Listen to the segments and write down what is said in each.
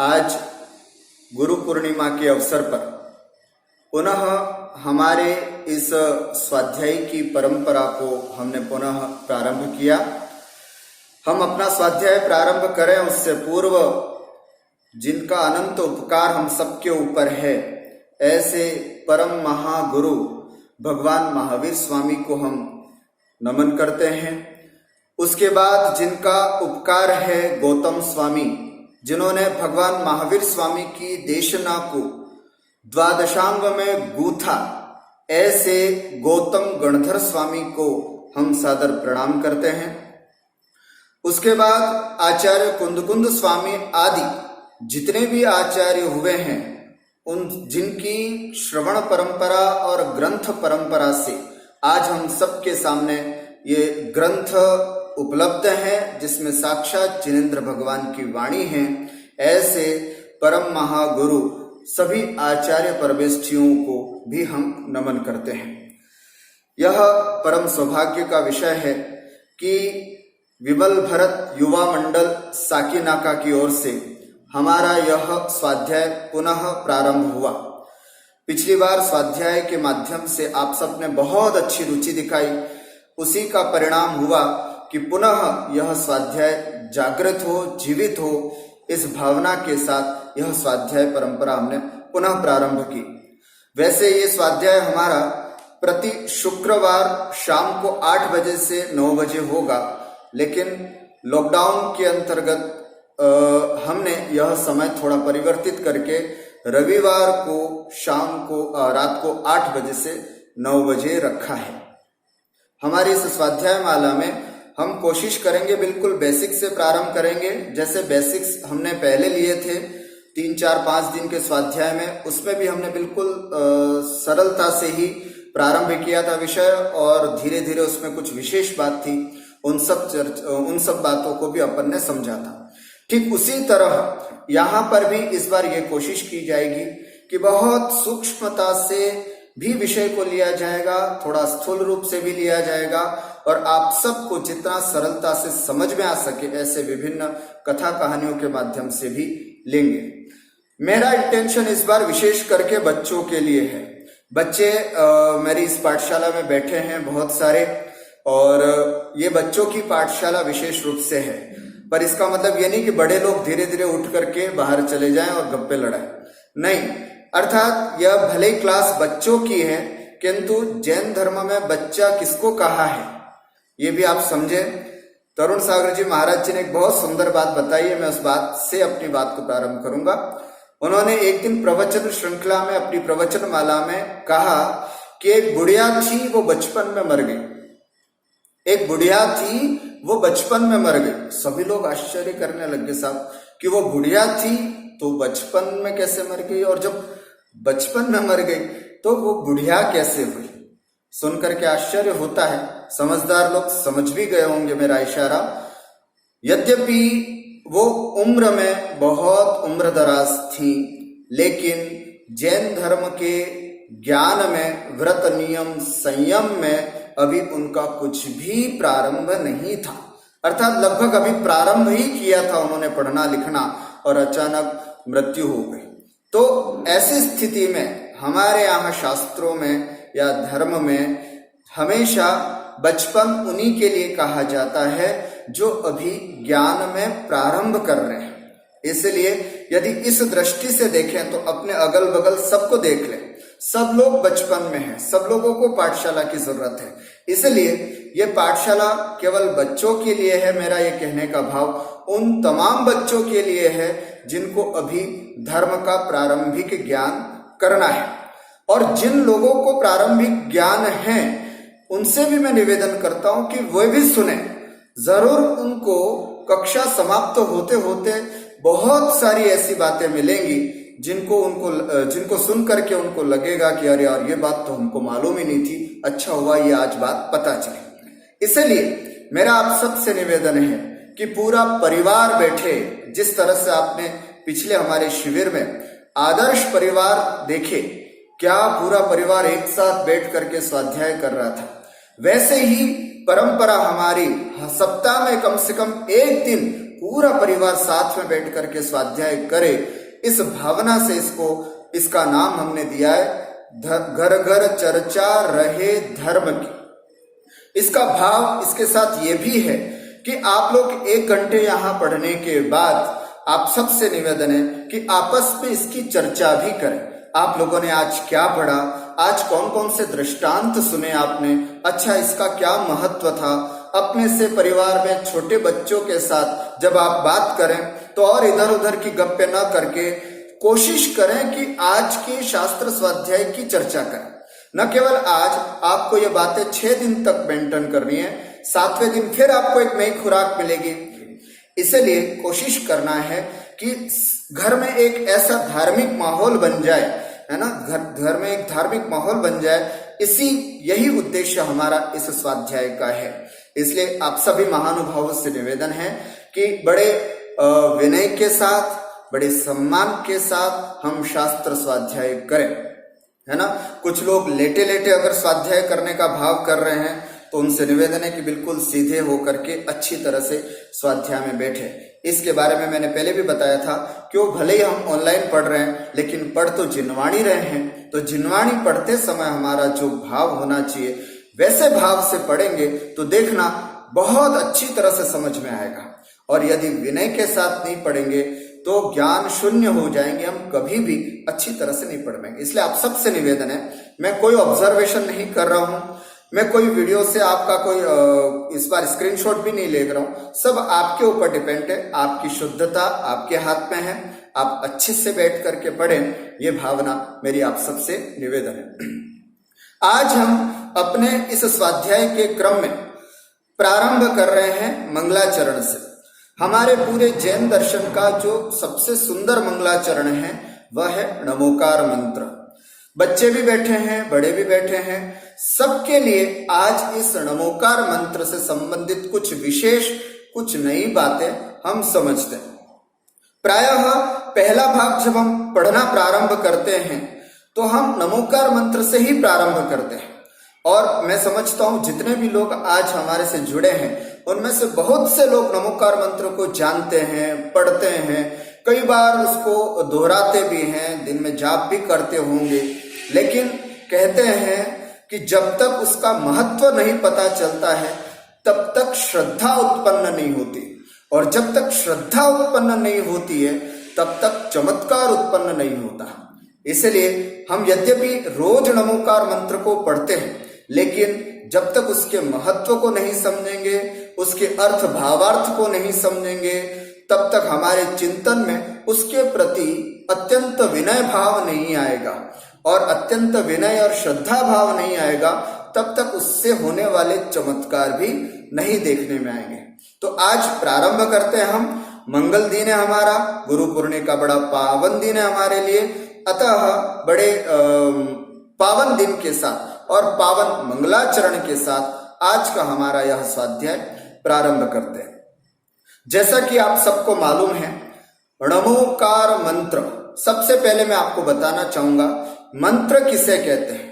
आज गुरु पूर्णिमा के अवसर पर पुनः हमारे इस स्वाध्याय की परंपरा को हमने पुनः प्रारंभ किया। हम अपना स्वाध्याय प्रारंभ करें उससे पूर्व जिनका अनंत उपकार हम सबके ऊपर है, ऐसे परम महागुरु भगवान महावीर स्वामी को हम नमन करते हैं। उसके बाद जिनका उपकार है गौतम स्वामी, जिन्होंने भगवान महावीर स्वामी की देशना को द्वादशांग में गूथा, ऐसे गौतम गणधर स्वामी को हम सादर प्रणाम करते हैं। उसके बाद आचार्य कुंदकुंद स्वामी आदि जितने भी आचार्य हुए हैं, उन जिनकी श्रवण परंपरा और ग्रंथ परंपरा से आज हम सबके सामने ये ग्रंथ उपलब्ध है, जिसमें साक्षात जिनेंद्र भगवान की वाणी है। ऐसे परम महागुरु सभी आचार्य परमेष्ठियों को भी हम नमन करते हैं। यह परम सौभाग्य का विषय है कि विमल भरत युवा मंडल साकीनाका की ओर से हमारा यह स्वाध्याय पुनः प्रारंभ हुआ। पिछली बार स्वाध्याय के माध्यम से आप सबने बहुत अच्छी रुचि दिखाई, उसी का परिणाम हुआ कि पुनः यह स्वाध्याय जागृत हो, जीवित हो। इस भावना के साथ यह स्वाध्याय परंपरा हमने पुनः प्रारंभ की। वैसे ये स्वाध्याय हमारा प्रति शुक्रवार शाम को 8 बजे से 9 बजे होगा, लेकिन लॉकडाउन के अंतर्गत हमने यह समय थोड़ा परिवर्तित करके रविवार को शाम को रात को 8 बजे से 9 बजे रखा है। हमारी इस स्वाध्याय माला में हम कोशिश करेंगे बिल्कुल बेसिक से प्रारंभ करेंगे। जैसे बेसिक्स हमने पहले लिए थे 3, 4, 5 दिन के स्वाध्याय में, उसमें भी हमने बिल्कुल सरलता से ही प्रारंभ किया था विषय, और धीरे धीरे उसमें कुछ विशेष बात थी, उन सब बातों को भी अपन ने समझा था। ठीक उसी तरह यहाँ पर भी इस बार ये कोशिश की जाएगी कि बहुत सूक्ष्मता से भी विषय को लिया जाएगा, थोड़ा स्थूल रूप से भी लिया जाएगा, और आप सबको जितना सरलता से समझ में आ सके ऐसे विभिन्न कथा कहानियों के माध्यम से भी लेंगे। मेरा इंटेंशन इस बार विशेष करके बच्चों के लिए है। बच्चे मेरी इस पाठशाला में बैठे हैं बहुत सारे, और ये बच्चों की पाठशाला विशेष रूप से है, पर इसका मतलब ये नहीं कि बड़े लोग धीरे धीरे उठ करके बाहर चले जाएं और गप्पे लड़ाएं, नहीं। अर्थात यह भले क्लास बच्चों की है, किंतु जैन धर्म में बच्चा किसको कहा है ये भी आप समझे। तरुण सागर जी महाराज जी ने एक बहुत सुंदर बात बताई है, मैं उस बात से अपनी बात को प्रारंभ करूंगा। उन्होंने एक दिन प्रवचन श्रृंखला में, अपनी प्रवचन माला में कहा कि एक बुढ़िया थी, वो बचपन में मर गई। एक बुढ़िया थी, वो बचपन में मर गई। सभी लोग आश्चर्य करने लगे साहब कि वो बुढ़िया थी तो बचपन में कैसे मर गई, और जब बचपन में मर गई तो वो बुढ़िया कैसे हुई। सुनकर के आश्चर्य होता है। समझदार लोग समझ भी गए होंगे मेरा इशारा। यद्यपि वो उम्र में बहुत उम्रदराज थी, लेकिन जैन धर्म के ज्ञान में, व्रत नियम संयम में अभी उनका कुछ भी प्रारंभ नहीं था। अर्थात लगभग अभी प्रारंभ ही किया था उन्होंने पढ़ना लिखना, और अचानक मृत्यु हो गई। तो ऐसी स्थिति में हमारे यहाँ शास्त्रों में या धर्म में हमेशा बचपन उन्हीं के लिए कहा जाता है जो अभी ज्ञान में प्रारंभ कर रहे हैं। इसलिए यदि इस दृष्टि से देखें तो अपने अगल बगल सबको देख लें, सब लोग बचपन में हैं, सब लोगों को पाठशाला की जरूरत है। इसलिए ये पाठशाला केवल बच्चों के लिए है। मेरा ये कहने का भाव उन तमाम बच्चों के लिए है जिनको अभी धर्म का प्रारंभिक ज्ञान करना है। और जिन लोगों को प्रारंभिक ज्ञान है उनसे भी मैं निवेदन करता हूं कि वे भी सुने। जरूर उनको कक्षा समाप्त होते होते बहुत सारी ऐसी बातें मिलेंगी जिनको सुन करके उनको लगेगा कि अरे यार ये बात तो हमको मालूम ही नहीं थी, अच्छा हुआ ये आज बात पता चली। इसलिए मेरा आप सबसे निवेदन है कि पूरा परिवार बैठे, जिस तरह से आपने पिछले हमारे शिविर में आदर्श परिवार देखे, क्या पूरा परिवार एक साथ बैठ करके स्वाध्याय कर रहा था, वैसे ही परंपरा हमारी सप्ताह में कम से कम एक दिन पूरा परिवार साथ में बैठ करके स्वाध्याय करे, इस भावना से इसका नाम हमने दिया है घर घर चर्चा रहे धर्म की। इसका भाव इसके साथ ये भी है कि आप लोग 1 घंटे यहाँ पढ़ने के बाद आप सबसे निवेदन है कि आपस में इसकी चर्चा भी करें। आप लोगों ने आज क्या पढ़ा, आज कौन कौन से दृष्टांत सुने आपने, अच्छा इसका क्या महत्व था। अपने से परिवार में छोटे बच्चों के साथ जब आप बात करें तो और इधर उधर की गप्पे न करके कोशिश करें कि आज के शास्त्र स्वाध्याय की चर्चा करें। न केवल आज आपको ये बातें 6 दिन तक मेंटेन करनी है, 7वें दिन फिर आपको एक नई खुराक मिलेगी। इसलिए कोशिश करना है कि घर में एक ऐसा धार्मिक माहौल बन जाए, है ना, घर में एक धार्मिक माहौल बन जाए। यही उद्देश्य हमारा इस स्वाध्याय का है। इसलिए आप सभी महानुभावों से निवेदन है कि बड़े विनय के साथ, बड़े सम्मान के साथ हम शास्त्र स्वाध्याय करें, है ना। कुछ लोग लेटे लेटे अगर स्वाध्याय करने का भाव कर रहे हैं तो उनसे निवेदन है कि बिल्कुल सीधे होकर के अच्छी तरह से स्वाध्याय में बैठे। इसके बारे में मैंने पहले भी बताया था कि वो भले ही हम ऑनलाइन पढ़ रहे हैं लेकिन पढ़ तो जिनवाणी रहे हैं, तो जिनवाणी पढ़ते समय हमारा जो भाव होना चाहिए वैसे भाव से पढ़ेंगे तो देखना बहुत अच्छी तरह से समझ में आएगा। और यदि विनय के साथ नहीं पढ़ेंगे तो ज्ञान शून्य हो जाएंगे, हम कभी भी अच्छी तरह से नहीं पढ़ पाएंगे। इसलिए आप सबसे निवेदन है, मैं कोई ऑब्जर्वेशन नहीं कर रहा हूं, मैं कोई वीडियो से आपका कोई इस बार स्क्रीनशॉट भी नहीं ले रहा हूं, सब आपके ऊपर डिपेंड है। आपकी शुद्धता आपके हाथ में है, आप अच्छे से बैठ करके पढ़ें, ये भावना मेरी आप सबसे निवेदन है। आज हम अपने इस स्वाध्याय के क्रम में प्रारंभ कर रहे हैं मंगलाचरण से। हमारे पूरे जैन दर्शन का जो सबसे सुंदर मंगलाचरण है वह है नमोकार मंत्र। बच्चे भी बैठे हैं, बड़े भी बैठे हैं, सबके लिए आज इस नमोकार मंत्र से संबंधित कुछ विशेष, कुछ नई बातें हम समझते हैं। प्रायः पहला भाग जब हम पढ़ना प्रारंभ करते हैं तो हम नमोकार मंत्र से ही प्रारंभ करते हैं। और मैं समझता हूं जितने भी लोग आज हमारे से जुड़े हैं उनमें से बहुत से लोग नमोकार मंत्र को जानते हैं, पढ़ते हैं, कई बार उसको दोहराते भी हैं, दिन में जाप भी करते होंगे, लेकिन कहते हैं कि जब तक उसका महत्व नहीं पता चलता है तब तक श्रद्धा उत्पन्न नहीं होती, और जब तक श्रद्धा उत्पन्न नहीं होती है तब तक चमत्कार उत्पन्न नहीं होता। इसलिए हम यद्यपि रोज नमोकार मंत्र को पढ़ते हैं लेकिन जब तक उसके महत्व को नहीं समझेंगे, उसके अर्थ भावार्थ को नहीं समझेंगे, तब तक हमारे चिंतन में उसके प्रति अत्यंत विनय भाव नहीं आएगा, और अत्यंत विनय और श्रद्धा भाव नहीं आएगा तब तक उससे होने वाले चमत्कार भी नहीं देखने में आएंगे। तो आज प्रारंभ करते हैं हम। मंगल दिन है हमारा, गुरु पूर्णिमा का बड़ा पावन दिन है हमारे लिए, अतः बड़े पावन दिन के साथ और पावन मंगलाचरण के साथ आज का हमारा यह स्वाध्याय प्रारंभ करते हैं। जैसा कि आप सबको मालूम है, नमोकार मंत्र, सबसे पहले मैं आपको बताना चाहूंगा मंत्र किसे कहते हैं,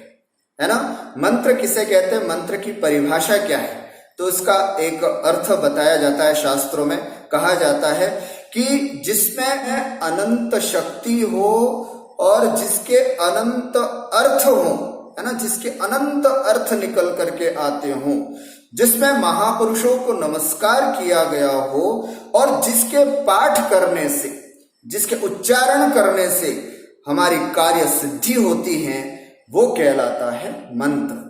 है ना। मंत्र किसे कहते हैं, मंत्र की परिभाषा क्या है, तो इसका एक अर्थ बताया जाता है शास्त्रों में। कहा जाता है कि जिसमें अनंत शक्ति हो और जिसके अनंत अर्थ हो, है ना, जिसके अनंत अर्थ निकल करके आते हों, जिसमें महापुरुषों को नमस्कार किया गया हो और जिसके पाठ करने से, जिसके उच्चारण करने से हमारी कार्य सिद्धि होती है, वो कहलाता है मंत्र।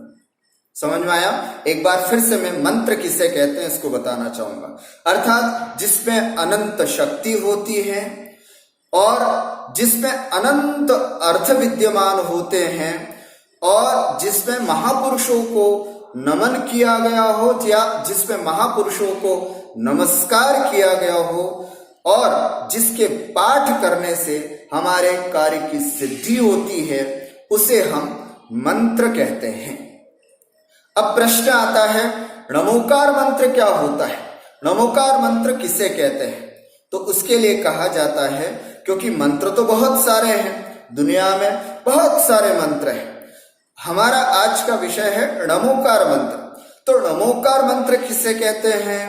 समझ में आया? एक बार फिर से मैं मंत्र किसे कहते हैं इसको बताना चाहूंगा। अर्थात जिसमें अनंत शक्ति होती है और जिसमें अनंत अर्थ विद्यमान होते हैं और जिसमें महापुरुषों को नमन किया गया हो या जिसमें महापुरुषों को नमस्कार किया गया हो और जिसके पाठ करने से हमारे कार्य की सिद्धि होती है, उसे हम मंत्र कहते हैं। अब प्रश्न आता है, नमोकार मंत्र क्या होता है, नमोकार मंत्र किसे कहते हैं? तो उसके लिए कहा जाता है, क्योंकि मंत्र तो बहुत सारे हैं, दुनिया में बहुत सारे मंत्र हैं। हमारा आज का विषय है नमोकार मंत्र। तो नमोकार मंत्र किसे कहते हैं?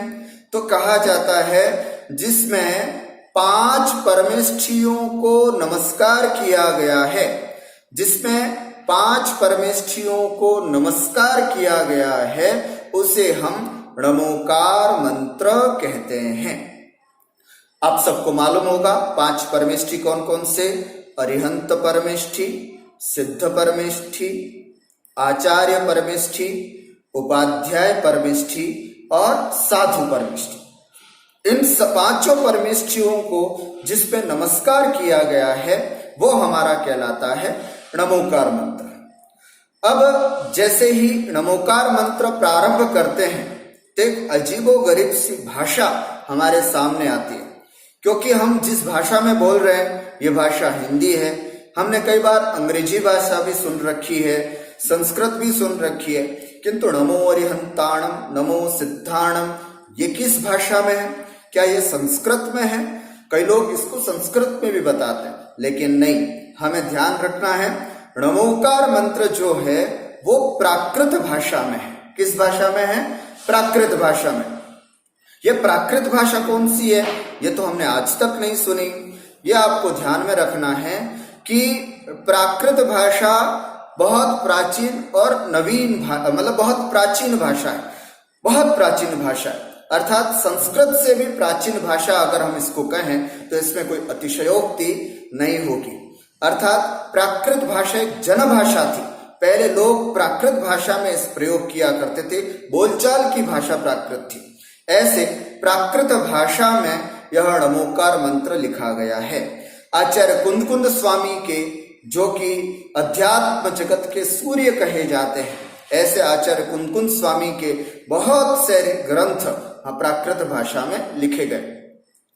तो कहा जाता है जिसमें 5 परमेष्ठियों को नमस्कार किया गया है, जिसमें 5 परमेष्ठियों को नमस्कार किया गया है, उसे हम नमोकार मंत्र कहते हैं। आप सबको मालूम होगा 5 परमेष्ठि कौन कौन से? अरिहंत परमेष्ठि, सिद्ध परमेष्ठि, आचार्य परमेष्ठि, उपाध्याय परमेष्ठि और साधु परमेष्ठि। इन 5 परमेष्ठियों को जिस पे नमस्कार किया गया है वो हमारा कहलाता है नमोकार मंत्र। अब जैसे ही नमोकार मंत्र प्रारंभ करते हैं तो एक अजीबोगरीब सी भाषा हमारे सामने आती है, क्योंकि हम जिस भाषा में बोल रहे हैं ये भाषा हिंदी है। हमने कई बार अंग्रेजी भाषा भी सुन रखी है, संस्कृत भी सुन रखी है, किंतु नमो अरिहंताणम, नमो सिद्धाणम ये किस भाषा में है? क्या ये संस्कृत में है? कई लोग इसको संस्कृत में भी बताते हैं, लेकिन नहीं, हमें ध्यान रखना है नमोकार मंत्र जो है वो प्राकृत भाषा में है। किस भाषा में है? प्राकृत भाषा में। ये प्राकृत भाषा कौन सी है? ये तो हमने आज तक नहीं सुनी। ये आपको ध्यान में रखना है कि प्राकृत भाषा बहुत प्राचीन और नवीन मतलब बहुत प्राचीन भाषा है, बहुत प्राचीन भाषा है। अर्थात संस्कृत से भी प्राचीन भाषा अगर हम इसको कहें तो इसमें कोई अतिशयोक्ति नहीं होगी। अर्थात प्राकृत भाषा एक जनभाषा थी। पहले लोग प्राकृत भाषा में इस प्रयोग किया करते थे, बोलचाल की भाषा प्राकृत थी। ऐसे प्राकृत भाषा में यह नमोकार मंत्र लिखा गया है। आचार्य कुंद स्वामी के, जो कि अध्यात्म जगत के सूर्य कहे जाते हैं, ऐसे आचार्य कुंद स्वामी के बहुत सारे ग्रंथ प्राकृत भाषा में लिखे गए।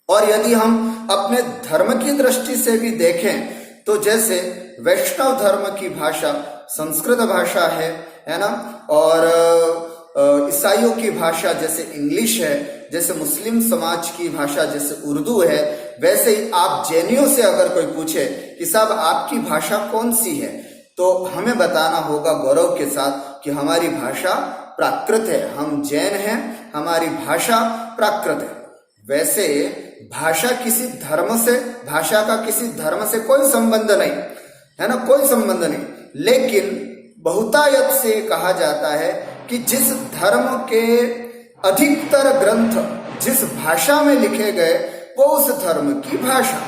और यदि हम अपने धर्म की दृष्टि से भी देखें तो जैसे वैष्णव धर्म की भाषा संस्कृत भाषा है ना, और ईसाइयों की भाषा जैसे इंग्लिश है, जैसे मुस्लिम समाज की भाषा जैसे उर्दू है, वैसे ही आप जैनियों से अगर कोई पूछे कि साहब आपकी भाषा कौन सी है, तो हमें बताना होगा गौरव के साथ कि हमारी भाषा प्राकृत है, हम जैन हैं, हमारी भाषा प्राकृत है। वैसे भाषा किसी धर्म से, भाषा का किसी धर्म से कोई संबंध नहीं है ना, कोई संबंध नहीं। लेकिन बहुतायत से कहा जाता है कि जिस धर्म के अधिकतर ग्रंथ जिस भाषा में लिखे गए वो उस धर्म की भाषा।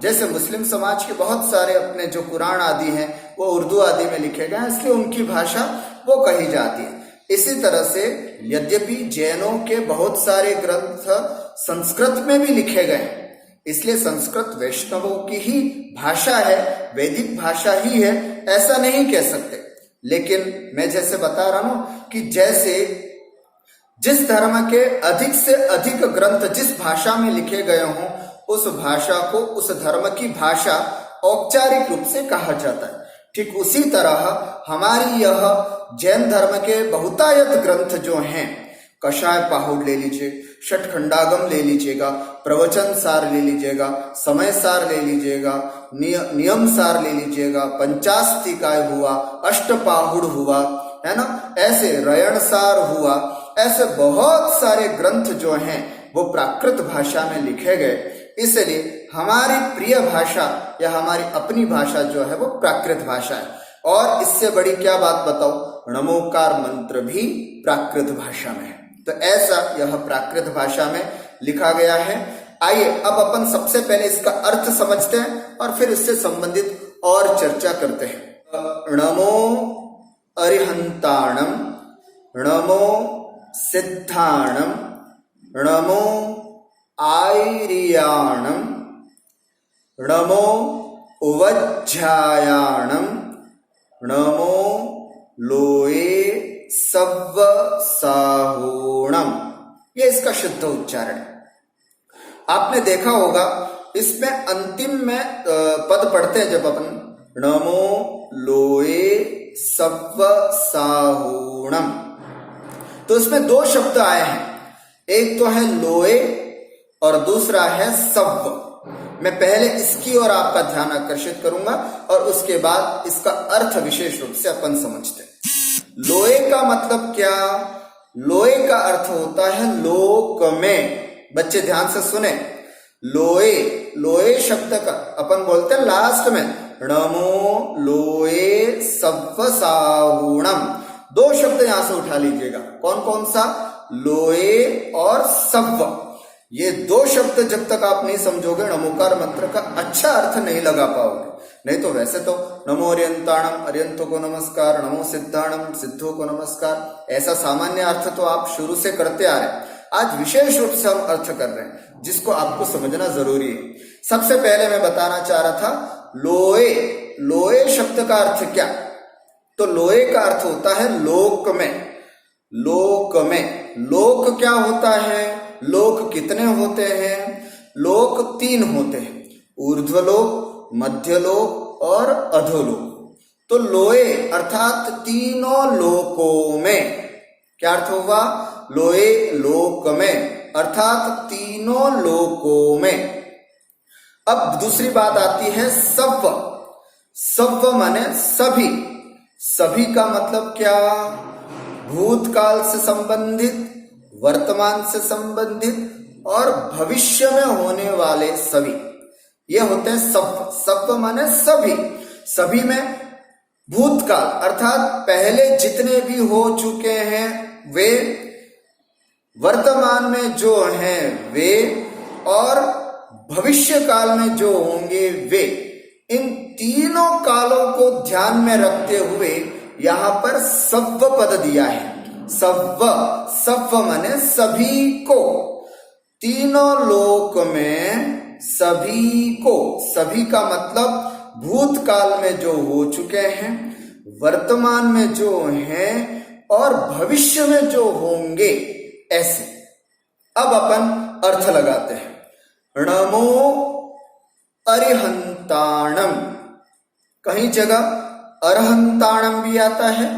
जैसे मुस्लिम समाज के बहुत सारे अपने जो कुरान आदि हैं वो उर्दू आदि में लिखे गए हैं, इसलिए उनकी भाषा वो कही जाती है। इसी तरह से यद्यपि जैनों के बहुत सारे ग्रंथ संस्कृत में भी लिखे गए, इसलिए संस्कृत वैष्णवों की ही भाषा है, वैदिक भाषा ही है, ऐसा नहीं कह सकते। लेकिन मैं जैसे बता रहा हूं कि जैसे जिस धर्म के अधिक से अधिक ग्रंथ जिस भाषा में लिखे गए हों, उस भाषा को, उस धर्म की भाषा औपचारिक रूप से कहा जाता है। ठीक उसी तरह हमारी यह जैन धर्म के बहुतायत ग्रंथ जो हैं, कषाय पाहुड़ ले लीजिए, षटखंडागम ले लीजिएगा, प्रवचन सार ले लीजिएगा, समय सार ले लीजिएगा, नियम सार ले लीजिएगा, पंचास्तिकाय हुआ, अष्टपाहुड़ हुआ, है ना, ऐसे रयण सार हुआ, ऐसे बहुत सारे ग्रंथ जो हैं वो प्राकृत भाषा में लिखे गए। इसलिए हमारी प्रिय भाषा या हमारी अपनी भाषा जो है वो प्राकृत भाषा है। और इससे बड़ी क्या बात बताओ, नमोकार मंत्र भी प्राकृत भाषा में है। तो ऐसा यह प्राकृत भाषा में लिखा गया है। आइए अब अपन सबसे पहले इसका अर्थ समझते हैं और फिर इससे संबंधित और चर्चा करते हैं। नमो अरिहंताणम, नमो सिद्धाणम, नमो आयर्याणम, नमो उवज्झायाणम, नमो लोए सव्व साहूणम। ये इसका शुद्ध उच्चारण है। आपने देखा होगा इसमें अंतिम में पद पढ़ते हैं जब अपन, नमो लोए सव्व साहूणम, तो इसमें दो शब्द आए हैं, एक तो है लोए और दूसरा है सव्व। मैं पहले इसकी ओर आपका ध्यान आकर्षित करूंगा और उसके बाद इसका अर्थ विशेष रूप से अपन समझते हैं। लोए का मतलब क्या? लोए का अर्थ होता है लोक में, बच्चे ध्यान से सुने, लोए, लोए शब्द का अपन बोलते हैं लास्ट में नमो लोए सव्व साहुणम। दो शब्द यहां से उठा लीजिएगा, कौन कौन सा, लोए और सव्व। ये दो शब्द जब तक आप नहीं समझोगे नमोकार मंत्र का अच्छा अर्थ नहीं लगा पाओगे। नहीं तो वैसे तो नमो अर्यंताणम, अर्यंतों को नमस्कार, नमो सिद्धाणम, सिद्धों को नमस्कार, ऐसा सामान्य अर्थ तो आप शुरू से करते आ रहे हैं। आज विशेष रूप से हम अर्थ कर रहे हैं जिसको आपको समझना जरूरी है। सबसे पहले मैं बताना चाह रहा था लोए, लोए शब्द का अर्थ क्या, तो लोए का अर्थ होता है लोक में। लोक में, लोक क्या होता है, लोक कितने होते हैं, लोक 3 होते हैं, ऊर्ध्वलोक, मध्यलोक और अधोलोक। तो लोए अर्थात तीनों लोकों में, क्या अर्थ होगा, लोए लोक में अर्थात तीनों लोकों में। अब दूसरी बात आती है सव्व। सव्व माने सभी, सभी का मतलब क्या, भूतकाल से संबंधित, वर्तमान से संबंधित और भविष्य में होने वाले सभी, ये होते हैं सव्व। सव्व माने सभी, सभी में भूतकाल अर्थात पहले जितने भी हो चुके हैं वे, वर्तमान में जो हैं वे और भविष्य काल में जो होंगे वे, इन तीनों कालों को ध्यान में रखते हुए यहां पर सव्व पद दिया है। सव्व, सव्व माने सभी को, तीनों लोक में सभी को, सभी का मतलब भूतकाल में जो हो चुके हैं, वर्तमान में जो हैं और भविष्य में जो होंगे, ऐसे। अब अपन अर्थ लगाते हैं। नमो अरिहंताणम, कहीं जगह अरहंताणम भी आता है,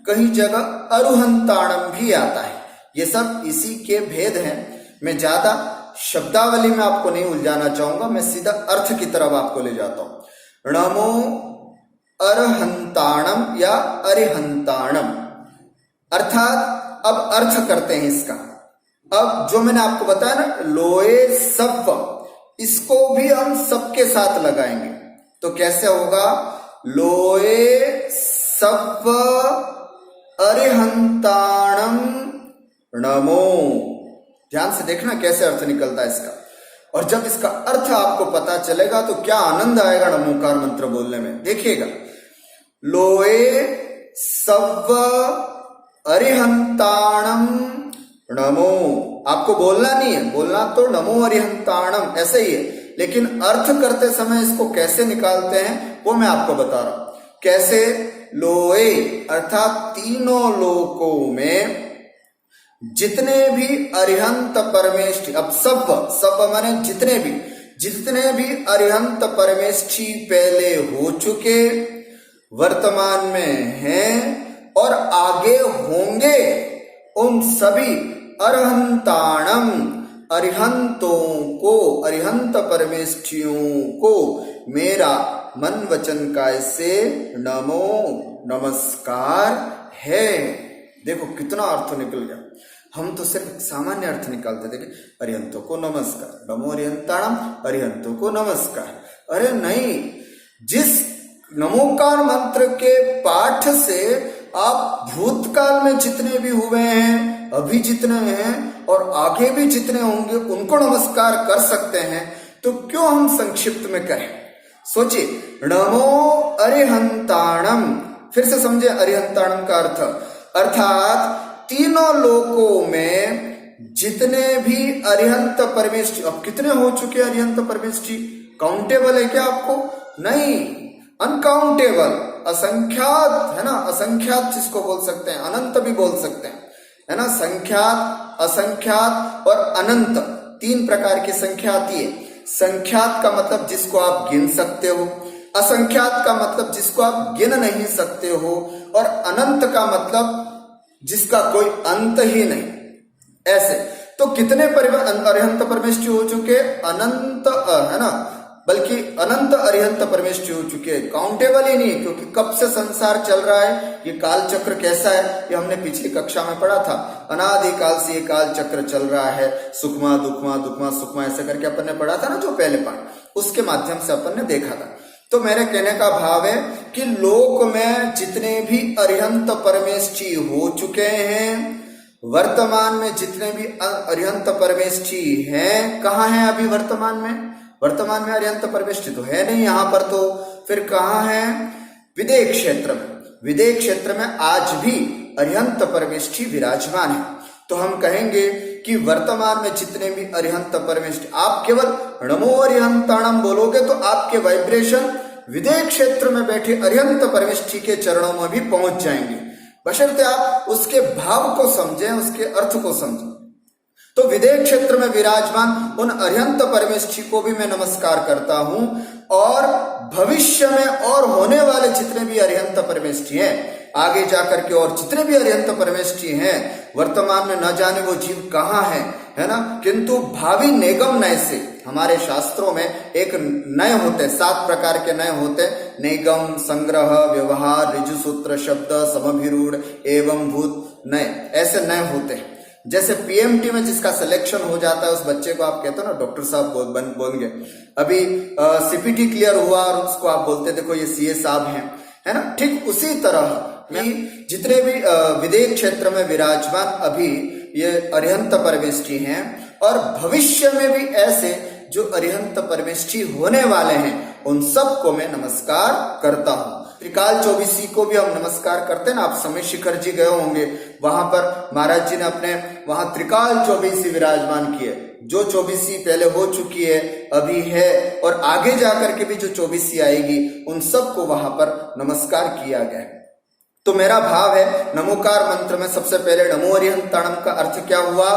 कहीं जगह अरुहंताणम भी आता है। ये सब इसी के भेद हैं। मैं ज्यादा शब्दावली में आपको नहीं उलझाना चाहूंगा, मैं सीधा अर्थ की तरफ आपको ले जाता हूं। नमो अरहंताणम या अरिहंताणम, अर्थात अब अर्थ करते हैं इसका। अब जो मैंने आपको बताया ना लोए सव्व, इसको भी हम सबके साथ लगाएंगे। तो कैसे होगा, लोए सव्व अरिहंताणम नमो। ध्यान से देखना कैसे अर्थ निकलता है इसका। और जब इसका अर्थ आपको पता चलेगा तो क्या आनंद आएगा नमोकार मंत्र बोलने में, देखिएगा। लोए सव्व अरिहंताणम नमो, आपको बोलना नहीं है, बोलना तो नमो अरिहंताणम ऐसे ही है, लेकिन अर्थ करते समय इसको कैसे निकालते हैं वो मैं आपको बता रहा हूं। कैसे, लोए अर्थात तीनों लोकों में जितने भी अरिहंत परमेष्ठी, अब सव्व, सव्व माने जितने भी अरिहंत परमेष्ठी पहले हो चुके, वर्तमान में हैं और आगे होंगे, उन सभी अरहंताणम, अरिहंतों को, अरिहंत परमेष्ठियों को मेरा मन वचन काय से नमो, नमस्कार है। देखो कितना अर्थ निकल गया। हम तो सिर्फ सामान्य अर्थ निकालते थे कि अरिहंतों को नमस्कार, नमो अरिहंताणम, अरिहंतों को नमस्कार। अरे नहीं, जिस नमोकार मंत्र के पाठ से आप भूतकाल में जितने भी हुए हैं, अभी जितने हैं और आगे भी जितने होंगे उनको नमस्कार कर सकते हैं, तो क्यों हम संक्षिप्त में करें। सोचिए, नमो अरिहंताणम, फिर से समझे अरिहंताणम का अर्थ, अर्थात तीनों लोकों में जितने भी अरिहंत परमेष्ठी, अब कितने हो चुके अरिहंत परमेष्ठी, काउंटेबल है क्या आपको, नहीं, अनकाउंटेबल, असंख्यात है ना, असंख्यात जिसको बोल सकते हैं, अनंत भी बोल सकते हैं, है ना। संख्यात, असंख्यात और अनंत, 3 प्रकार की संख्या आती है। संख्यात का मतलब जिसको आप गिन सकते हो, असंख्यात का मतलब जिसको आप गिन नहीं सकते हो, और अनंत का मतलब जिसका कोई अंत ही नहीं। ऐसे तो कितने अरिहंत परमेष्ठी हो चुके, अनंत है ना, बल्कि अनंत अरिहंत परमेष्टि हो चुके हैं, काउंटेबल ही नहीं है, क्योंकि कब से संसार चल रहा है, ये काल चक्र कैसा है ये हमने पिछली कक्षा में पढ़ा था। अनादि काल से ये काल चक्र चल रहा है, सुखमा दुखमा दुखमा सुखमा ऐसे करके अपन ने पढ़ा था ना जो पहले पाठ, उसके माध्यम से अपन ने देखा था। तो मेरे कहने का भाव है कि लोक में जितने भी अरिहंत परमेष्टि हो चुके हैं, वर्तमान में जितने भी अरिहंत परमेष्टि हैं, कहाँ हैं अभी वर्तमान में? वर्तमान में अरिहंत परमेष्टि तो है नहीं यहाँ पर, तो फिर कहाँ है? विदेह क्षेत्र में। विदेह क्षेत्र में आज भी अरिहंत परमेष्टि विराजमान है। तो हम कहेंगे कि वर्तमान में जितने भी अरिहंत परमेष्टि, आप केवल नमो अरिहंताणम बोलोगे तो आपके वाइब्रेशन विदेह क्षेत्र में बैठे अरिहंत परमेष्टि के चरणों में भी पहुंच जाएंगे, बशर्ते आप उसके भाव को समझें, उसके अर्थ को समझें। तो विदेह क्षेत्र में विराजमान उन अरिहंत परमेष्टि को भी मैं नमस्कार करता हूं, और भविष्य में और होने वाले जितने भी अरिहंत परमेष्टि हैं, आगे जाकर के और जितने भी अरिहंत परमेष्टि हैं, वर्तमान में न जाने वो जीव कहाँ है ना, किंतु भावी निगम नय से, हमारे शास्त्रों में एक नय होते, 7 प्रकार के नय होते, निगम, संग्रह, व्यवहार, ऋजुसूत्र, शब्द, समभिरूढ़ एवं भूत नय, ऐसे नय होते हैं। जैसे पीएमटी में जिसका सिलेक्शन हो जाता है, उस बच्चे को आप कहते हो ना डॉक्टर साहब बोल गए, अभी सीपीटी क्लियर हुआ और उसको आप बोलते देखो ये सीए साहब हैं, है ना। ठीक उसी तरह कि जितने भी विदेह क्षेत्र में विराजमान अभी ये अरिहंत परमेष्टि हैं, और भविष्य में भी ऐसे जो अरिहंत परमेष्टि होने वाले हैं, उन सबको मैं नमस्कार करता हूं। त्रिकाल चौबीसी को भी हम नमस्कार करते हैं ना। आप समय शिखर जी गए होंगे, वहां पर महाराज जी ने अपने वहां त्रिकाल चौबीसी विराजमान किए, जो चौबीसी पहले हो चुकी है, अभी है, और आगे जाकर के भी जो चौबीसी आएगी, उन सबको वहां पर नमस्कार किया गया। तो मेरा भाव है, नमोकार मंत्र में सबसे पहले नमो अरिहंताणम का अर्थ क्या हुआ?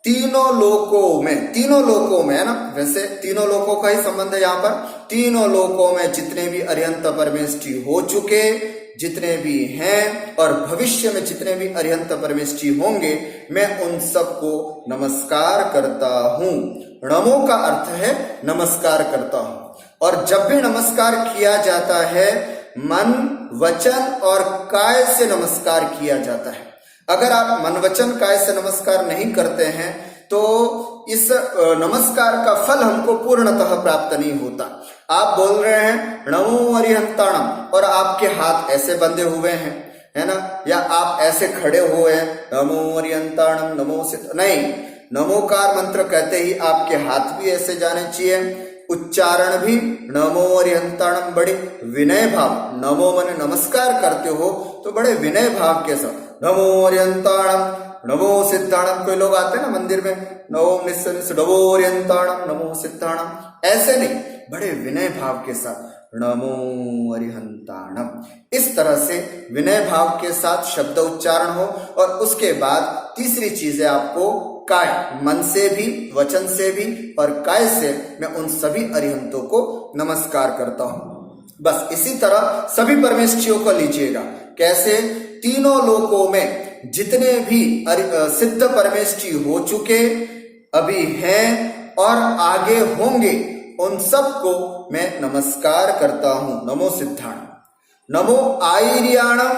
तीनों लोकों में है ना, वैसे तीनों लोकों का ही संबंध है यहाँ पर। तीनों लोकों में जितने भी अरिहंत परमेष्टि हो चुके, जितने भी हैं, और भविष्य में जितने भी अरिहंत परमेष्टि होंगे, मैं उन सबको नमस्कार करता हूं। नमो का अर्थ है नमस्कार करता हूं। और जब भी नमस्कार किया जाता है, मन, वचन और काय से नमस्कार किया जाता है। अगर आप मन, वचन, काय से नमस्कार नहीं करते हैं, तो इस नमस्कार का फल हमको पूर्णतः प्राप्त नहीं होता। आप बोल रहे हैं नमो अरिहंताणम, और आपके हाथ ऐसे बंधे हुए हैं, है ना, या आप ऐसे खड़े हुए हैं, नमो अरिहंताणम नमो से नहीं, नमोकार मंत्र कहते ही आपके हाथ भी ऐसे जाने चाहिए, उच्चारण भी नमो अरिहंताणम बड़े विनय भाव, नमो मन नमस्कार करते हो तो बड़े विनय भाव के साथ नमो अरिहंताणम नमो सिद्धाणम। कोई लोग आते हैं ना मंदिर में, नमो निस्स नमो अरिहंताणम नमो सिद्धाणम, ऐसे नहीं, बड़े विनय भाव के साथ नमो अरिहंताणम। इस तरह से विनय भाव के साथ शब्द उच्चारण हो। और उसके बाद तीसरी चीज है आपको काय, मन से भी, वचन से भी और काय से मैं उन सभी अरिहंतों को नमस्कार करता हूं। बस इसी तरह सभी परमेष्ठियों को लीजिएगा। कैसे? तीनों लोकों में जितने भी सिद्ध परमेष्ठि हो चुके, अभी हैं और आगे होंगे, उन सबको मैं नमस्कार करता हूं। नमो सिद्धाण, नमो आयर्याणम।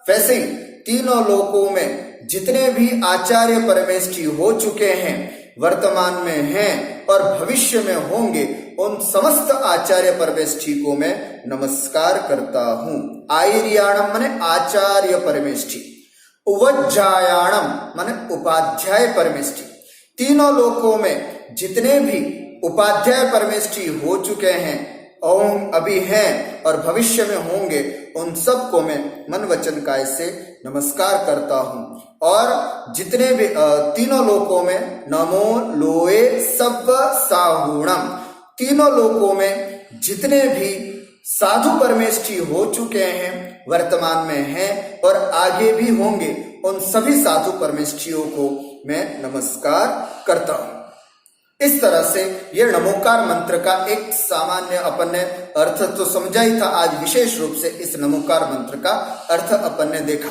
वैसे ही तीनों लोकों में जितने भी आचार्य परमेष्ठि हो चुके हैं, वर्तमान में हैं और भविष्य में होंगे, उन समस्त आचार्य परमेष्ठि को मैं नमस्कार करता हूं। आयर्याणम माने आचार्य परमेष्ठि, उवज्जायाणम माने उपाध्याय परमेष्ठि। तीनों लोकों में जितने भी उपाध्याय परमेष्ठि हो चुके हैं, अभी हैं और भविष्य में होंगे, उन सबको मैं मन वचन काय से नमस्कार करता हूं। और जितने भी तीनों लोकों में नमो लोए सब्ब साहुणम, तीनों लोकों में जितने भी साधु परमेष्ठि हो चुके हैं, वर्तमान में हैं और आगे भी होंगे, उन सभी साधु परमेष्ठियों को मैं नमस्कार करता हूं। इस तरह से यह नमोकार मंत्र का एक सामान्य अपन ने अर्थ तो समझा ही था। आज विशेष रूप से इस नमोकार मंत्र का अर्थ अपन ने देखा।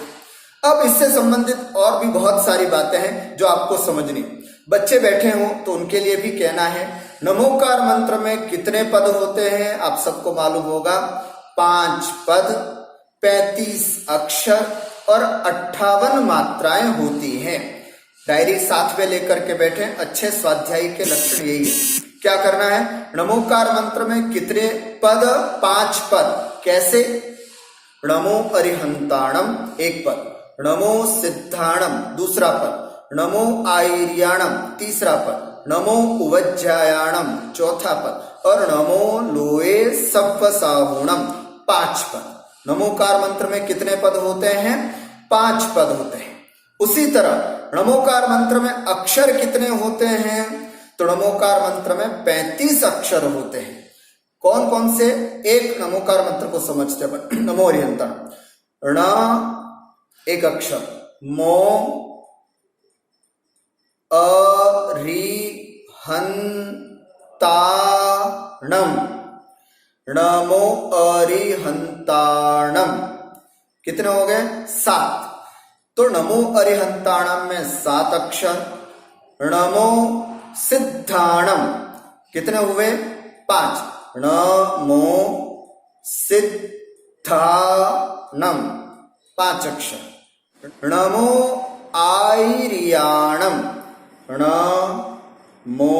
अब इससे संबंधित और भी बहुत सारी बातें हैं जो आपको समझनी। बच्चे बैठे हों तो उनके लिए भी कहना है, नमोकार मंत्र में कितने पद होते हैं आप सबको मालूम होगा, 5 पद, 35 अक्षर और 58 मात्राएं होती हैं। डायरी साथ में लेकर के बैठे, अच्छे स्वाध्यायी के लक्षण यही है। क्या करना है, नमोकार मंत्र में कितने पद, 5 पद। कैसे, नमो अरिहंताणम 1 पद, नमो सिद्धाणम 2रा पद, नमो आयर्याणम 3रा पद, नमो उवज्जायाणम 4था पद और नमो लोए सव्वसाहुणम 5 पद। नमोकार मंत्र में कितने पद होते हैं, 5 पद होते हैं। उसी तरह नमोकार मंत्र में अक्षर कितने होते हैं, तो नमोकार मंत्र में 35 अक्षर होते हैं। कौन कौन से, एक नमोकार मंत्र को समझते हैं। नमो अरिहंताणम, ण 1 अक्षर, मो अरिहंताणम, नमो अरिहंताणम कितने हो गए, 7। तो नमो अरिहंताणम में 7 अक्षर, नमो सिद्धाणम कितने हुए, 5, नमो सिद्धाणम 5 अक्षर, नमो आयर्याणम, नमो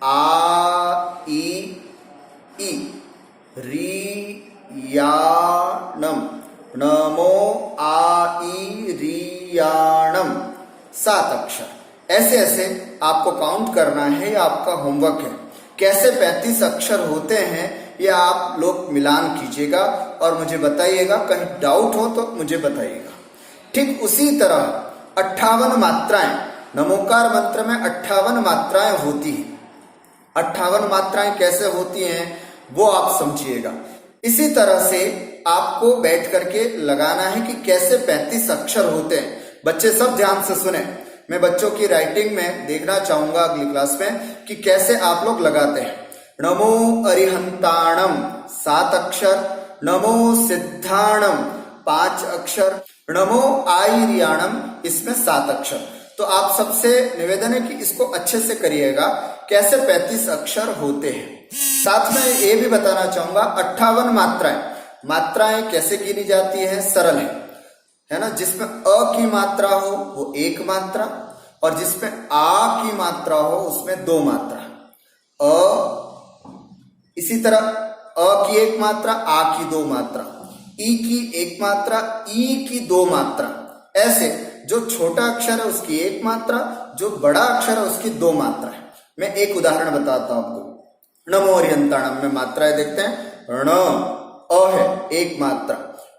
आयर्याणम, नमो आयर्याणम 7 अक्षर। ऐसे ऐसे आपको काउंट करना है, ये आपका होमवर्क है। कैसे 35 अक्षर होते हैं ये आप लोग मिलान कीजिएगा और मुझे बताइएगा, कहीं डाउट हो तो मुझे बताइएगा। ठीक उसी तरह 58 मात्राएं, नमोकार मंत्र में 58 मात्राएं होती हैं। 58 मात्राएं कैसे होती हैं वो आप समझिएगा। इसी तरह से आपको बैठ करके लगाना है कि कैसे 35 अक्षर होते हैं। बच्चे सब ध्यान से सुने, मैं बच्चों की राइटिंग में देखना चाहूंगा अगली क्लास में कि कैसे आप लोग लगाते हैं। नमो अरिहंताणम 7 अक्षर, नमो सिद्धाणम 5 अक्षर, नमो आयर्याणम इसमें 7 अक्षर। तो आप सबसे निवेदन है कि इसको अच्छे से करिएगा, कैसे 35 अक्षर होते हैं। साथ में ये भी बताना चाहूंगा 58 मात्राएं कैसे गिनी जाती है, सरल है ना। जिसमें अ की मात्रा हो वो 1 मात्रा और जिसमें आ की मात्रा हो उसमें 2 मात्रा। अ, इसी तरह अ की 1 मात्रा, आ की 2 मात्रा, ई की 1 मात्रा, ई की 2 मात्रा। ऐसे जो छोटा अक्षर है उसकी 1 मात्रा, जो बड़ा अक्षर है उसकी 2 मात्रा है। मैं एक उदाहरण बताता हूं आपको। नमो अरिहंताणम में मात्राएं देखते हैं। ण अ है 1 मात्रा,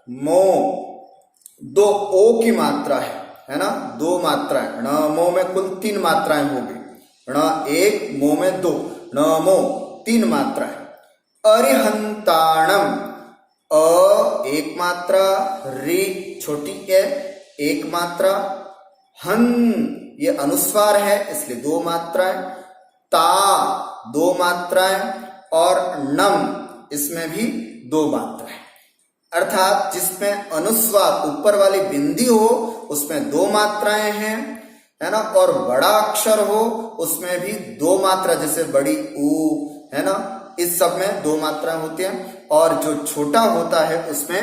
मो 2 ओ की मात्रा है ना, 2 मात्राएं। नमो में कुल 3 मात्राएं होगी, ण 1 मो में 2, नमो 3 मात्राएं। अरिहंताणम अ 1 मात्रा, रि छोटी है 1 मात्रा, हन ये अनुस्वार है इसलिए 2 मात्राएं, ता 2 मात्राएं और नम इसमें भी 2 मात्राएं। अर्थात जिसमें अनुस्वार ऊपर वाली बिंदी हो उसमें 2 मात्राएं हैं, है ना। और बड़ा अक्षर हो उसमें भी 2 मात्रा, जैसे बड़ी ऊ है ना, इस सब में 2 मात्राएं होती हैं। और जो छोटा होता है उसमें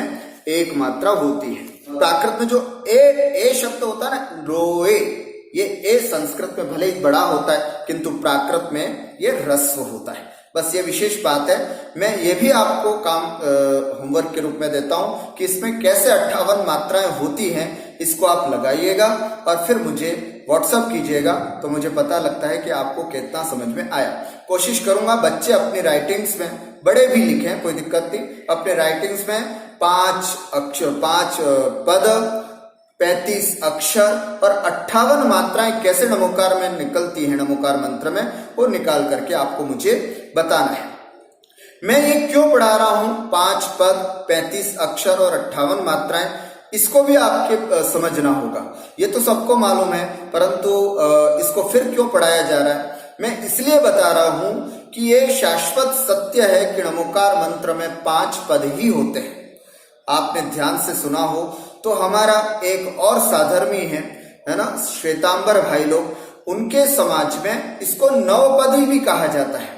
1 मात्रा होती है। प्राकृत में जो ए शब्द होता है ना, रोए, ये ए संस्कृत में भले ही बड़ा होता है किंतु प्राकृत में ये ह्रस्व होता है। बस ये विशेष बात है। मैं ये भी आपको काम होमवर्क के रूप में देता हूं कि इसमें कैसे 58 मात्राएं होती हैं, इसको आप लगाइएगा और फिर मुझे व्हाट्सएप कीजिएगा, तो मुझे पता लगता है कि आपको कितना समझ में आया। कोशिश करूंगा बच्चे अपनी राइटिंग्स में, बड़े भी लिखें कोई दिक्कत नहीं, अपने राइटिंग्स में 5 अक्षर, 5 पद, 35 अक्षर और 58 मात्राएं कैसे नमोकार में निकलती हैं, नमोकार मंत्र में, वो निकाल करके आपको मुझे बताना है। मैं ये क्यों पढ़ा रहा हूं, 5 पद, 35 अक्षर और 58 मात्राएं, इसको भी आपके समझना होगा। ये तो सबको मालूम है, परंतु इसको फिर क्यों पढ़ाया जा रहा है, मैं इसलिए बता रहा हूं कि ये शाश्वत सत्य है कि नमोकार मंत्र में 5 पद ही होते हैं। आपने ध्यान से सुना हो तो हमारा एक और साधर्मी है ना, श्वेतांबर भाई लोग, उनके समाज में इसको नवपदी भी कहा जाता है।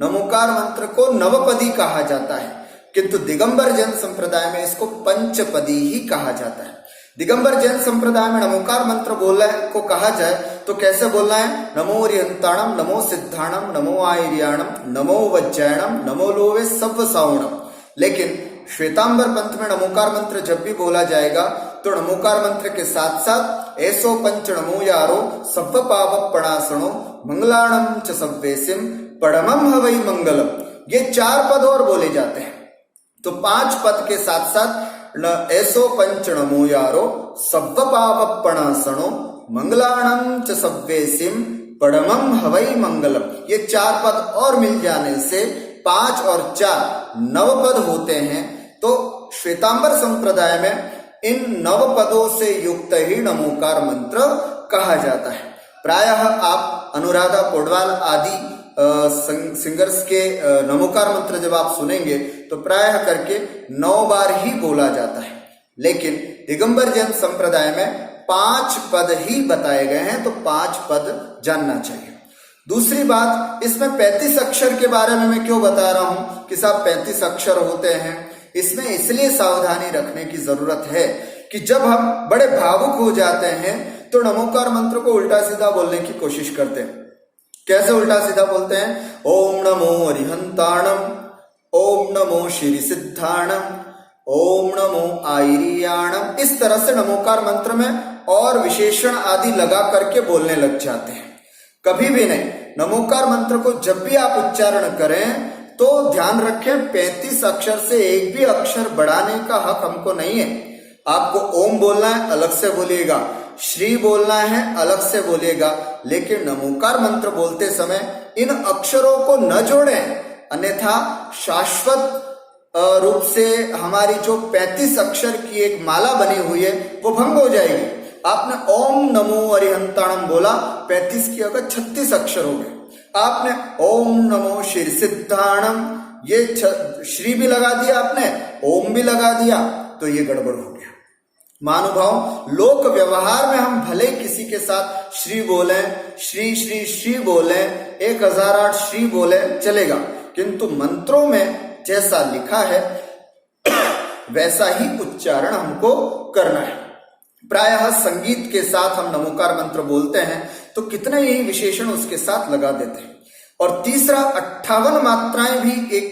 नमोकार मंत्र को नवपदी कहा जाता है, किंतु दिगंबर जैन संप्रदाय में इसको पंचपदी ही कहा जाता है। दिगंबर जैन संप्रदाय में नमोकार मंत्र बोलना को कहा जाए तो कैसे बोलना है? नमो रिहंताणम, नमो सिद्धाणम, नमो आयर्याणम, नमो वज्जायणम, नमो लोवे सव्व सावणम। लेकिन श्वेतांबर पंथ में नमोकार मंत्र जब भी बोला जाएगा तो नमोकार मंत्र के साथ साथ ऐसो पंच नमो यारो सव्व पाप पणासणो मंगलाणम च सव्वेसिम पड़मम हवई मंगलम, ये 4 पद और बोले जाते हैं। तो 5 पद के साथ साथ ऐसो पंच नमो यारो सव्व पाप पणासणो मंगलाणम च सव्वेसिम पड़मम हवई मंगलम, ये 4 पद और मिल जाने से 5 और 4 9 पद होते हैं। तो श्वेतांबर संप्रदाय में इन 9 पदों से युक्त ही नमोकार मंत्र कहा जाता है। प्रायः आप अनुराधा पौडवाल आदि सिंगर्स के नमोकार मंत्र जब आप सुनेंगे तो प्रायः करके 9 बार ही बोला जाता है, लेकिन दिगंबर जैन संप्रदाय में 5 पद ही बताए गए हैं, तो 5 पद जानना चाहिए। दूसरी बात, इसमें 35 अक्षर के बारे में मैं क्यों बता रहा हूं कि साहब 35 अक्षर होते हैं? इसमें इसलिए सावधानी रखने की जरूरत है कि जब हम बड़े भावुक हो जाते हैं तो नमोकार मंत्र को उल्टा सीधा बोलने की कोशिश करते हैं। कैसे उल्टा सीधा बोलते हैं? ओम नमो अरिहंताणम, ओम नमो श्री सिद्धाणम, ओम नमो आयर्याणम, इस तरह से नमोकार मंत्र में और विशेषण आदि लगा करके बोलने लग जाते हैं। कभी भी नहीं। नमोकार मंत्र को जब भी आप उच्चारण करें तो ध्यान रखें 35 अक्षर से एक भी अक्षर बढ़ाने का हक हमको नहीं है। आपको ओम बोलना है, अलग से बोलिएगा, श्री बोलना है, अलग से बोलिएगा, लेकिन नमोकार मंत्र बोलते समय इन अक्षरों को न जोड़ें, अन्यथा शाश्वत रूप से हमारी जो 35 अक्षर की एक माला बनी हुई है वो भंग हो जाएगी। आपने ओम नमो अरिहंताणम बोला, 35 की अगर 36 अक्षर हो गए। आपने ओम नमो श्री सिद्धाणम, ये श्री भी लगा दिया आपने, ओम भी लगा दिया, तो ये गड़बड़ हो गया। महानुभाव, लोक व्यवहार में हम भले किसी के साथ श्री बोले, श्री श्री श्री बोले, 1008 श्री बोले, चलेगा, किंतु मंत्रों में जैसा लिखा है वैसा ही उच्चारण हमको करना है। प्रायः संगीत के साथ हम नमोकार मंत्र बोलते हैं तो कितने ही विशेषण उसके साथ लगा देते हैं। और तीसरा, 58 मात्राएं भी एक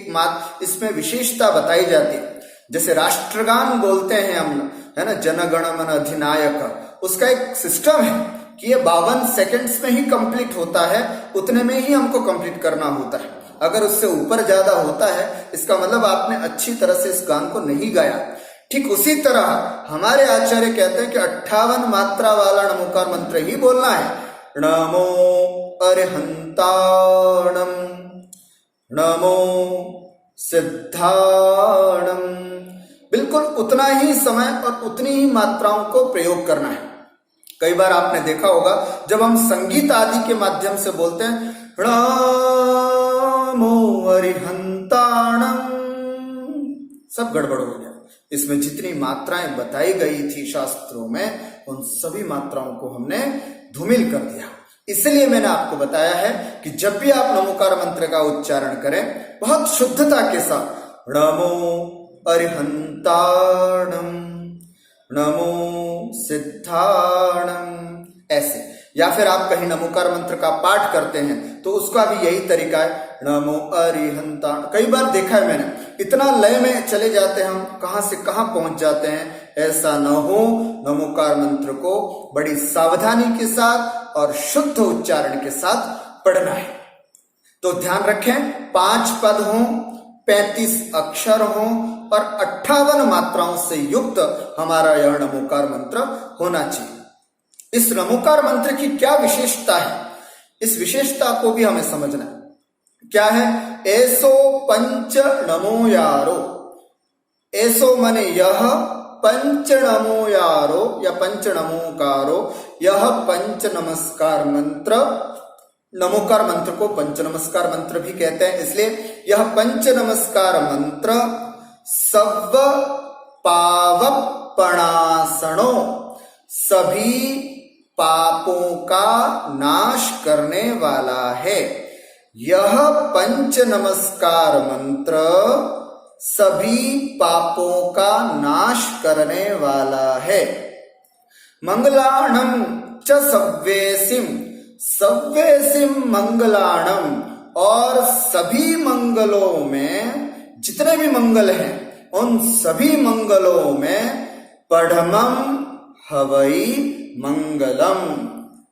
इसमें विशेषता बताई जाती है। जैसे राष्ट्रगान बोलते हैं हम, है ना, जनगण मन अधिनायक, उसका एक सिस्टम है कि ये 52 सेकंड्स में ही कंप्लीट होता है, उतने में ही हमको कंप्लीट करना होता है। अगर उससे ऊपर ज्यादा होता है इसका मतलब आपने अच्छी तरह से इस गान को नहीं गाया। ठीक उसी तरह हमारे आचार्य कहते हैं कि 58 मात्रा वाला नमोकार मंत्र ही बोलना है। नमो अरिहंताणम, नमो सिद्धाणम, बिल्कुल उतना ही समय और उतनी ही मात्राओं को प्रयोग करना है। कई बार आपने देखा होगा जब हम संगीत आदि के माध्यम से बोलते हैं नमो अरिहंताणम, सब गड़बड़ हो गया। इसमें जितनी मात्राएं बताई गई थी शास्त्रों में, उन सभी मात्राओं को हमने धूमिल कर दिया। इसलिए मैंने आपको बताया है कि जब भी आप नमोकार मंत्र का उच्चारण करें बहुत शुद्धता के साथ, नमो अरिहंताणम, नमो सिद्धाणम, ऐसे। या फिर आप कहीं नमोकार मंत्र का पाठ करते हैं तो उसका भी यही तरीका है, नमो अरिहंताण। कई बार देखा है मैंने, इतना लय में चले जाते हैं हम, कहां से कहां पहुंच जाते हैं। ऐसा न हो, नमोकार मंत्र को बड़ी सावधानी के साथ और शुद्ध उच्चारण के साथ पढ़ना है। तो ध्यान रखें, 5 पद हों, 35 अक्षर हों और 58 मात्राओं से युक्त हमारा यह नमोकार मंत्र होना चाहिए। इस नमोकार मंत्र की क्या विशेषता है, इस विशेषता को भी हमें समझना है। क्या है? ऐसो पंच नमो यारो। ऐसो माने यह, पंच नमो यारो या पंच नमोकारो, यह पंच नमस्कार मंत्र। नमोकार मंत्र को पंच नमस्कार मंत्र भी कहते हैं, इसलिए यह पंच नमस्कार मंत्र सव्व पावपणासणो, सभी पापों का नाश करने वाला है। यह पंच नमस्कार मंत्र सभी पापों का नाश करने वाला है। मंगलाणम च सव्वेसिम, सव्वेसिम मंगलाणम, और सभी मंगलों में, जितने भी मंगल हैं उन सभी मंगलों में पढ़मम हवई मंगलम।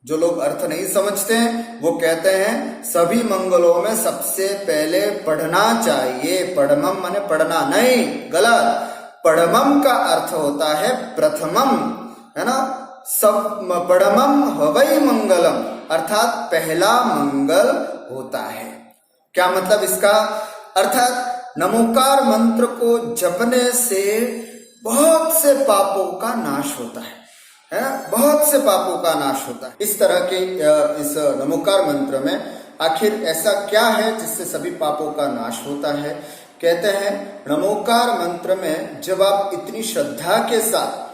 जो लोग अर्थ नहीं समझते हैं वो कहते हैं सभी मंगलों में सबसे पहले पढ़ना चाहिए। पढ़मम माने पढ़ना नहीं, गलत। पढ़मम का अर्थ होता है प्रथमम, है ना। सब पढ़मम हवई मंगलम अर्थात पहला मंगल होता है। क्या मतलब इसका? अर्थात नमोकार मंत्र को जपने से बहुत से पापों का नाश होता है ना, बहुत से पापों का नाश होता है। इस तरह के इस नमोकार मंत्र में आखिर ऐसा क्या है जिससे सभी पापों का नाश होता है? कहते हैं नमोकार मंत्र में जब आप इतनी श्रद्धा के साथ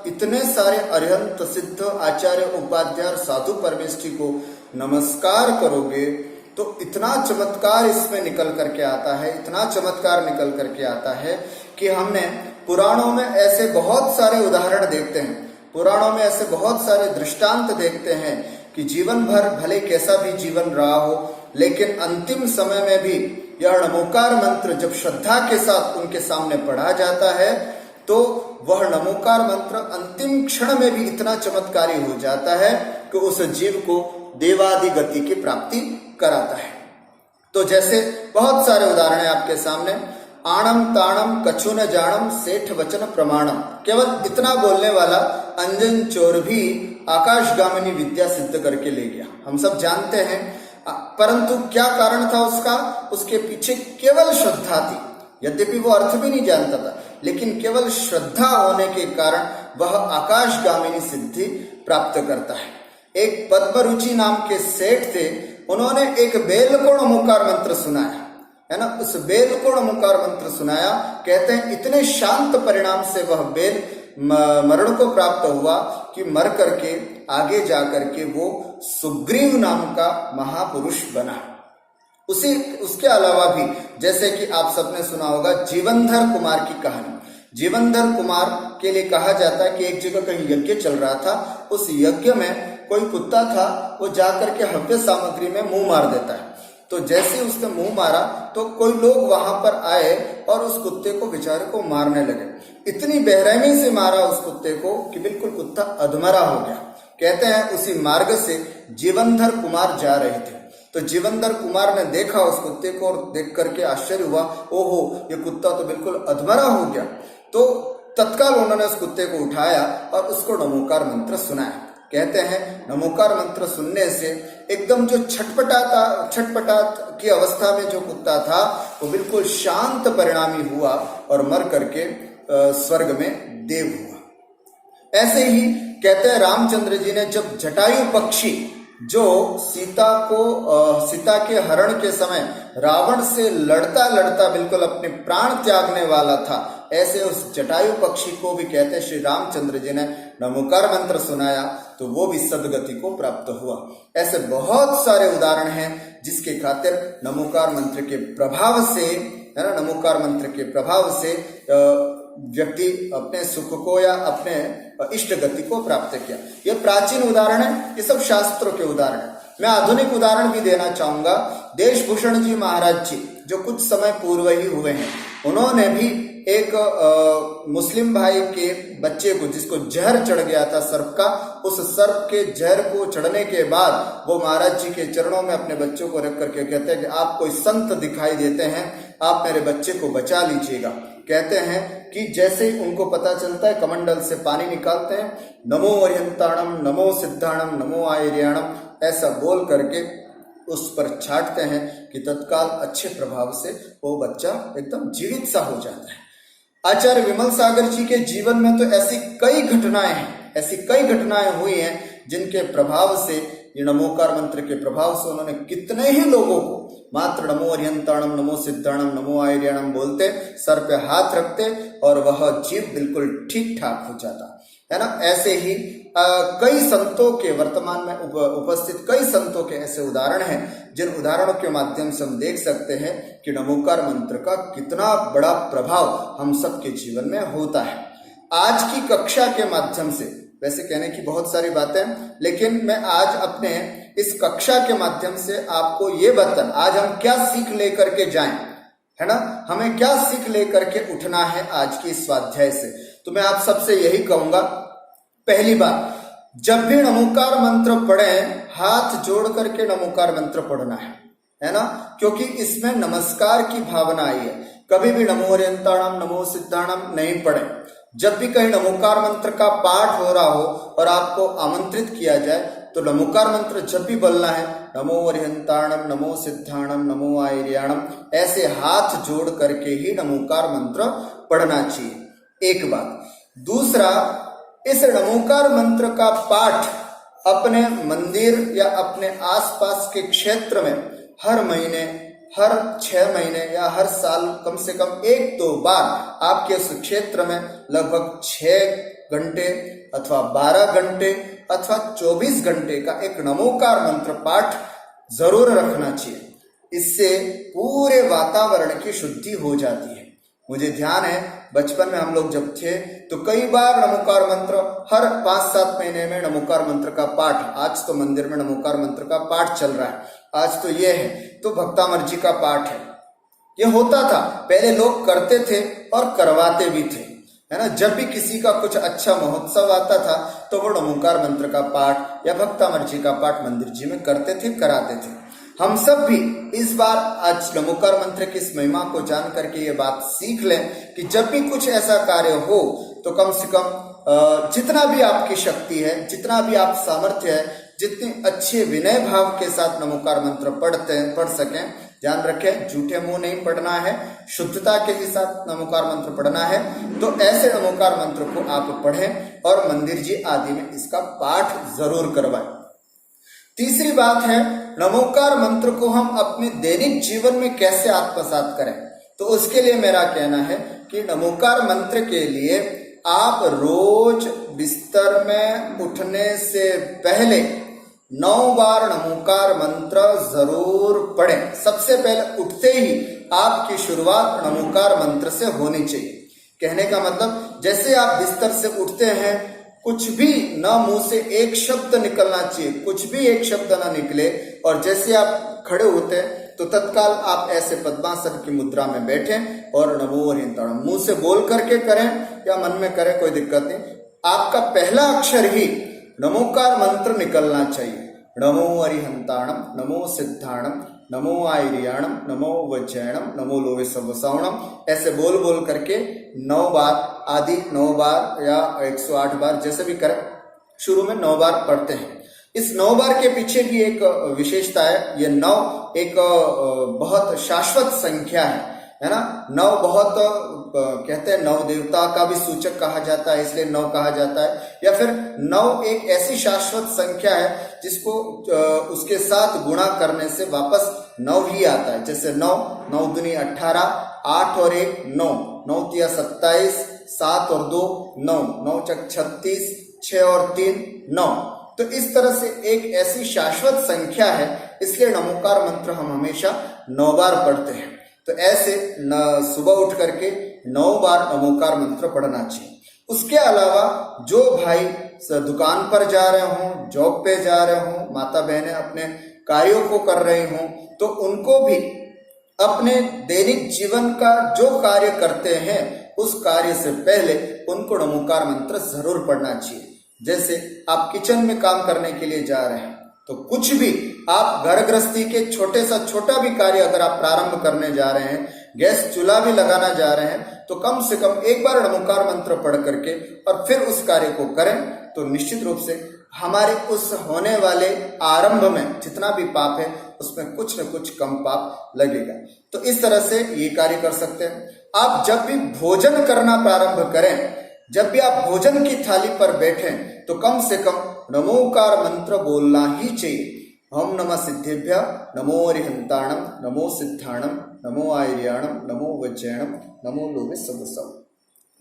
इतने सारे अरिहंत सिद्ध आचार्य उपाध्याय साधु परमेष्ठी को नमस्कार करोगे तो इतना चमत्कार इसमें निकल करके आता है, इतना चमत्कार निकल करके आता है कि हमने पुराणों में ऐसे बहुत सारे उदाहरण देखते हैं, पुराणों में ऐसे बहुत सारे दृष्टांत देखते हैं कि जीवन भर भले कैसा भी जीवन रहा हो, लेकिन अंतिम समय में भी यह नमोकार मंत्र जब श्रद्धा के साथ उनके सामने पढ़ा जाता है तो वह नमोकार मंत्र अंतिम क्षण में भी इतना चमत्कारी हो जाता है कि उस जीव को देवादि गति की प्राप्ति कराता है। तो जैसे बहुत सारे उदाहरण है आपके सामने। आणम ताणम कछु न जानम सेठ वचन प्रमाणम, केवल इतना बोलने वाला अंजन चोर भी आकाशगामिनी विद्या सिद्ध करके ले गया, हम सब जानते हैं। परंतु क्या कारण था उसका? उसके पीछे केवल श्रद्धा थी। यद्यपि वो अर्थ भी नहीं जानता था, लेकिन केवल श्रद्धा होने के कारण वह आकाशगामिनी सिद्धि प्राप्त करता है। एक पद्मरुचि नाम के सेठ थे, उन्होंने एक बेल को नमोकार मंत्र सुनाया, है ना। उस बेल को नमोकार मंत्र सुनाया, कहते हैं इतने शांत परिणाम से वह बेल मरण को प्राप्त हुआ कि मर करके आगे जाकर के वो सुग्रीव नाम का महापुरुष बना। उसके अलावा भी जैसे कि आप सबने सुना होगा जीवनधर कुमार की कहानी। जीवनधर कुमार के लिए कहा जाता है कि एक जगह कहीं यज्ञ चल रहा था, उस यज्ञ में कोई कुत्ता था, वो जाकर के हव्य सामग्री में मुंह मार देता है। तो जैसे उसने मुंह मारा तो कोई लोग वहां पर आए और उस कुत्ते को बेचारे को मारने लगे। इतनी बेरहमी से मारा उस कुत्ते को कि बिल्कुल कुत्ता अधमरा हो गया। कहते हैं उसी मार्ग से जीवनधर कुमार जा रहे थे, तो जीवनधर कुमार ने देखा उस कुत्ते को और देख करके आश्चर्य हुआ, ओहो ये कुत्ता तो बिल्कुल अधमरा हो गया। तो तत्काल उन्होंने उस कुत्ते को उठाया और उसको नमोकार मंत्र सुनाया। कहते हैं नमोकार मंत्र सुनने से एकदम जो छटपटात की अवस्था में जो कुत्ता था वो बिल्कुल शांत परिणामी हुआ और मर करके स्वर्ग में देव हुआ। ऐसे ही कहते हैं रामचंद्र जी ने जब जटायु पक्षी जो सीता के हरण के समय रावण से लड़ता लड़ता बिल्कुल अपने प्राण त्यागने वाला था, ऐसे उस जटायु पक्षी को भी कहते हैं श्री रामचंद्र जी ने नमोकार मंत्र सुनाया तो वो भी सदगति को प्राप्त हुआ। ऐसे बहुत सारे उदाहरण हैं जिसके खातिर नमोकार मंत्र के प्रभाव से, है ना, नमोकार मंत्र के प्रभाव से व्यक्ति अपने सुख को या अपने इष्ट गति को प्राप्त किया। ये प्राचीन उदाहरण है, ये सब शास्त्रों के उदाहरण है। मैं आधुनिक उदाहरण भी देना चाहूंगा। देशभूषण जी महाराज जी जो कुछ समय पूर्व ही हुए हैं, उन्होंने भी एक मुस्लिम भाई के बच्चे को, जिसको जहर चढ़ गया था सर्प का, उस सर्प के जहर को चढ़ने के बाद वो महाराज जी के चरणों में अपने बच्चों को रख करके कहते हैं कि आप कोई संत दिखाई देते हैं, आप मेरे बच्चे को बचा लीजिएगा। कहते हैं कि जैसे ही उनको पता चलता है कमंडल से पानी निकालते हैं, नमो अरिहंताणम नमो सिद्धाणम नमो आयर्याणम, ऐसा बोल करके उस पर छाटते हैं कि तत्काल अच्छे प्रभाव से वो बच्चा एकदम जीवित सा हो जाता है। आचार्य विमल सागर जी के जीवन में तो ऐसी कई घटनाएं हुई हैं जिनके प्रभाव से, ये नमोकार मंत्र के प्रभाव से उन्होंने कितने ही लोगों को मात्र नमो अरिहंताणम नमो सिद्धाणम नमो आयर्याणम बोलते, सर पे हाथ रखते और वह जीव बिल्कुल ठीक ठाक हो जाता। है ना। ऐसे ही कई संतों के वर्तमान में उपस्थित कई संतों के ऐसे उदाहरण हैं जिन उदाहरणों के माध्यम से हम देख सकते हैं कि नमोकार मंत्र का कितना बड़ा प्रभाव हम सबके जीवन में होता है। आज की कक्षा के माध्यम से, वैसे कहने की बहुत सारी बातें, लेकिन मैं आज अपने इस कक्षा के माध्यम से आपको ये बताऊं आज हम क्या सीख लेकर के जाएं, है ना, हमें क्या सीख लेकर के उठना है आज की स्वाध्याय से। तो मैं आप सबसे यही कहूंगा, पहली बात, जब भी नमोकार मंत्र पढ़ें हाथ जोड़ करके नमोकार मंत्र पढ़ना है ना, क्योंकि इसमें नमस्कार की भावना आई है। कभी भी नमो ओरियंताणम नमो सिद्धाणम नहीं पढ़े। जब भी कहीं नमोकार मंत्र का पाठ हो रहा हो और आपको आमंत्रित किया जाए तो नमोकार मंत्र जब भी बोलना है, नमो ओरियंताणम नमो सिद्धाणम नमो आयर्याणम, ऐसे हाथ जोड़ करके ही नमोकार मंत्र पढ़ना चाहिए, एक बात। दूसरा, इस नमोकार मंत्र का पाठ अपने मंदिर या अपने आसपास के क्षेत्र में हर महीने, हर 6 महीने या हर साल कम से कम 1-2 बार आपके उस क्षेत्र में लगभग 6 घंटे अथवा 12 घंटे अथवा 24 घंटे का एक नमोकार मंत्र पाठ जरूर रखना चाहिए। इससे पूरे वातावरण की शुद्धि हो जाती है। मुझे ध्यान है बचपन में हम लोग जब थे तो कई बार नमोकार मंत्र, हर 5-7 महीने में नमोकार मंत्र का पाठ, आज तो मंदिर में नमोकार मंत्र का पाठ चल रहा है, आज तो ये है तो भक्तामर जी का पाठ है, ये होता था। पहले लोग करते थे और करवाते भी थे, है ना। जब भी किसी का कुछ अच्छा महोत्सव आता था तो वो नमोकार मंत्र का पाठ या भक्तामर जी का पाठ मंदिर जी में करते थे, कराते थे। हम सब भी इस बार आज नमोकार मंत्र की इस महिमा को जान करके ये बात सीख लें कि जब भी कुछ ऐसा कार्य हो तो कम से कम जितना भी आपकी शक्ति है, जितना भी आप सामर्थ्य है, जितनी अच्छे विनय भाव के साथ नमोकार मंत्र पढ़ सकें। ध्यान रखें, झूठे मुंह नहीं पढ़ना है, शुद्धता के ही साथ नमोकार मंत्र पढ़ना है। तो ऐसे नमोकार मंत्र को आप पढ़ें और मंदिर जी आदि में इसका पाठ जरूर करवाएं। तीसरी बात है, नमोकार मंत्र को हम अपने दैनिक जीवन में कैसे आत्मसात करें। तो उसके लिए मेरा कहना है कि नमोकार मंत्र के लिए आप रोज बिस्तर में उठने से पहले 9 बार नमोकार मंत्र जरूर पढ़ें। सबसे पहले उठते ही आपकी शुरुआत नमोकार मंत्र से होनी चाहिए। कहने का मतलब, जैसे आप बिस्तर से उठते हैं, कुछ भी ना मुंह से एक शब्द निकलना चाहिए, कुछ भी एक शब्द ना निकले, और जैसे आप खड़े होते हैं तो तत्काल आप ऐसे पद्मासन की मुद्रा में बैठें और नमो ओरियंताणम मुंह से बोल करके करें या मन में करें, कोई दिक्कत नहीं। आपका पहला अक्षर ही नमोकार मंत्र निकलना चाहिए। नमो अरिहंताणम नमो सिद्धाणम नमो आयर्याणम नमो वज्रयणम नमो लोवे सवसावणम, ऐसे बोल बोल करके 9 बार आदि 9 बार या 108 बार जैसे भी करें, शुरू में 9 बार पढ़ते हैं। इस 9 बार के पीछे भी एक विशेषता है। ये 9 एक बहुत शाश्वत संख्या है ना। 9 बहुत कहते हैं 9 देवता का भी सूचक कहा जाता है, इसलिए 9 कहा जाता है। या फिर 9 एक ऐसी शाश्वत संख्या है जिसको उसके साथ गुणा करने से वापस 9 ही आता है। जैसे 9, 9 दूनी 18, 8 और 1 9, 9 तिया 27, 7 और 2 9, 9 चक 36, 6 और 3 9। तो इस तरह से एक ऐसी शाश्वत संख्या है, इसलिए नमोकार मंत्र हम हमेशा 9 बार पढ़ते हैं। तो ऐसे सुबह उठ करके 9 बार नमोकार मंत्र पढ़ना चाहिए। उसके अलावा जो भाई दुकान पर जा रहे हों, जॉब पे जा रहे हों, माता बहनें अपने कार्यों को कर रही हों, तो उनको भी अपने दैनिक जीवन का जो कार्य करते हैं उस कार्य से पहले उनको नमोकार मंत्र जरूर पढ़ना चाहिए। जैसे आप किचन में काम करने के लिए जा रहे हैं तो कुछ भी आप घर गृहस्थी के छोटे सा छोटा भी कार्य अगर आप प्रारंभ करने जा रहे हैं, गैस चूल्हा भी लगाना जा रहे हैं, तो कम से कम एक बार नमोकार मंत्र पढ़ करके और फिर उस कार्य को करें तो निश्चित रूप से हमारे उस होने वाले आरंभ में जितना भी पाप है उसमें कुछ न कुछ कम पाप लगेगा। तो इस तरह से ये कार्य कर सकते हैं। आप जब भी भोजन करना प्रारंभ करें, जब भी आप भोजन की थाली पर बैठें तो कम से कम नमोकार मंत्र बोलना ही चाहिए। ओम नमः सिद्धेभ्य नमो अरिहंताणम नमो सिद्धाणम नमो आयर्याणम नमो वज्रयणम नमो लोवे सवसाव।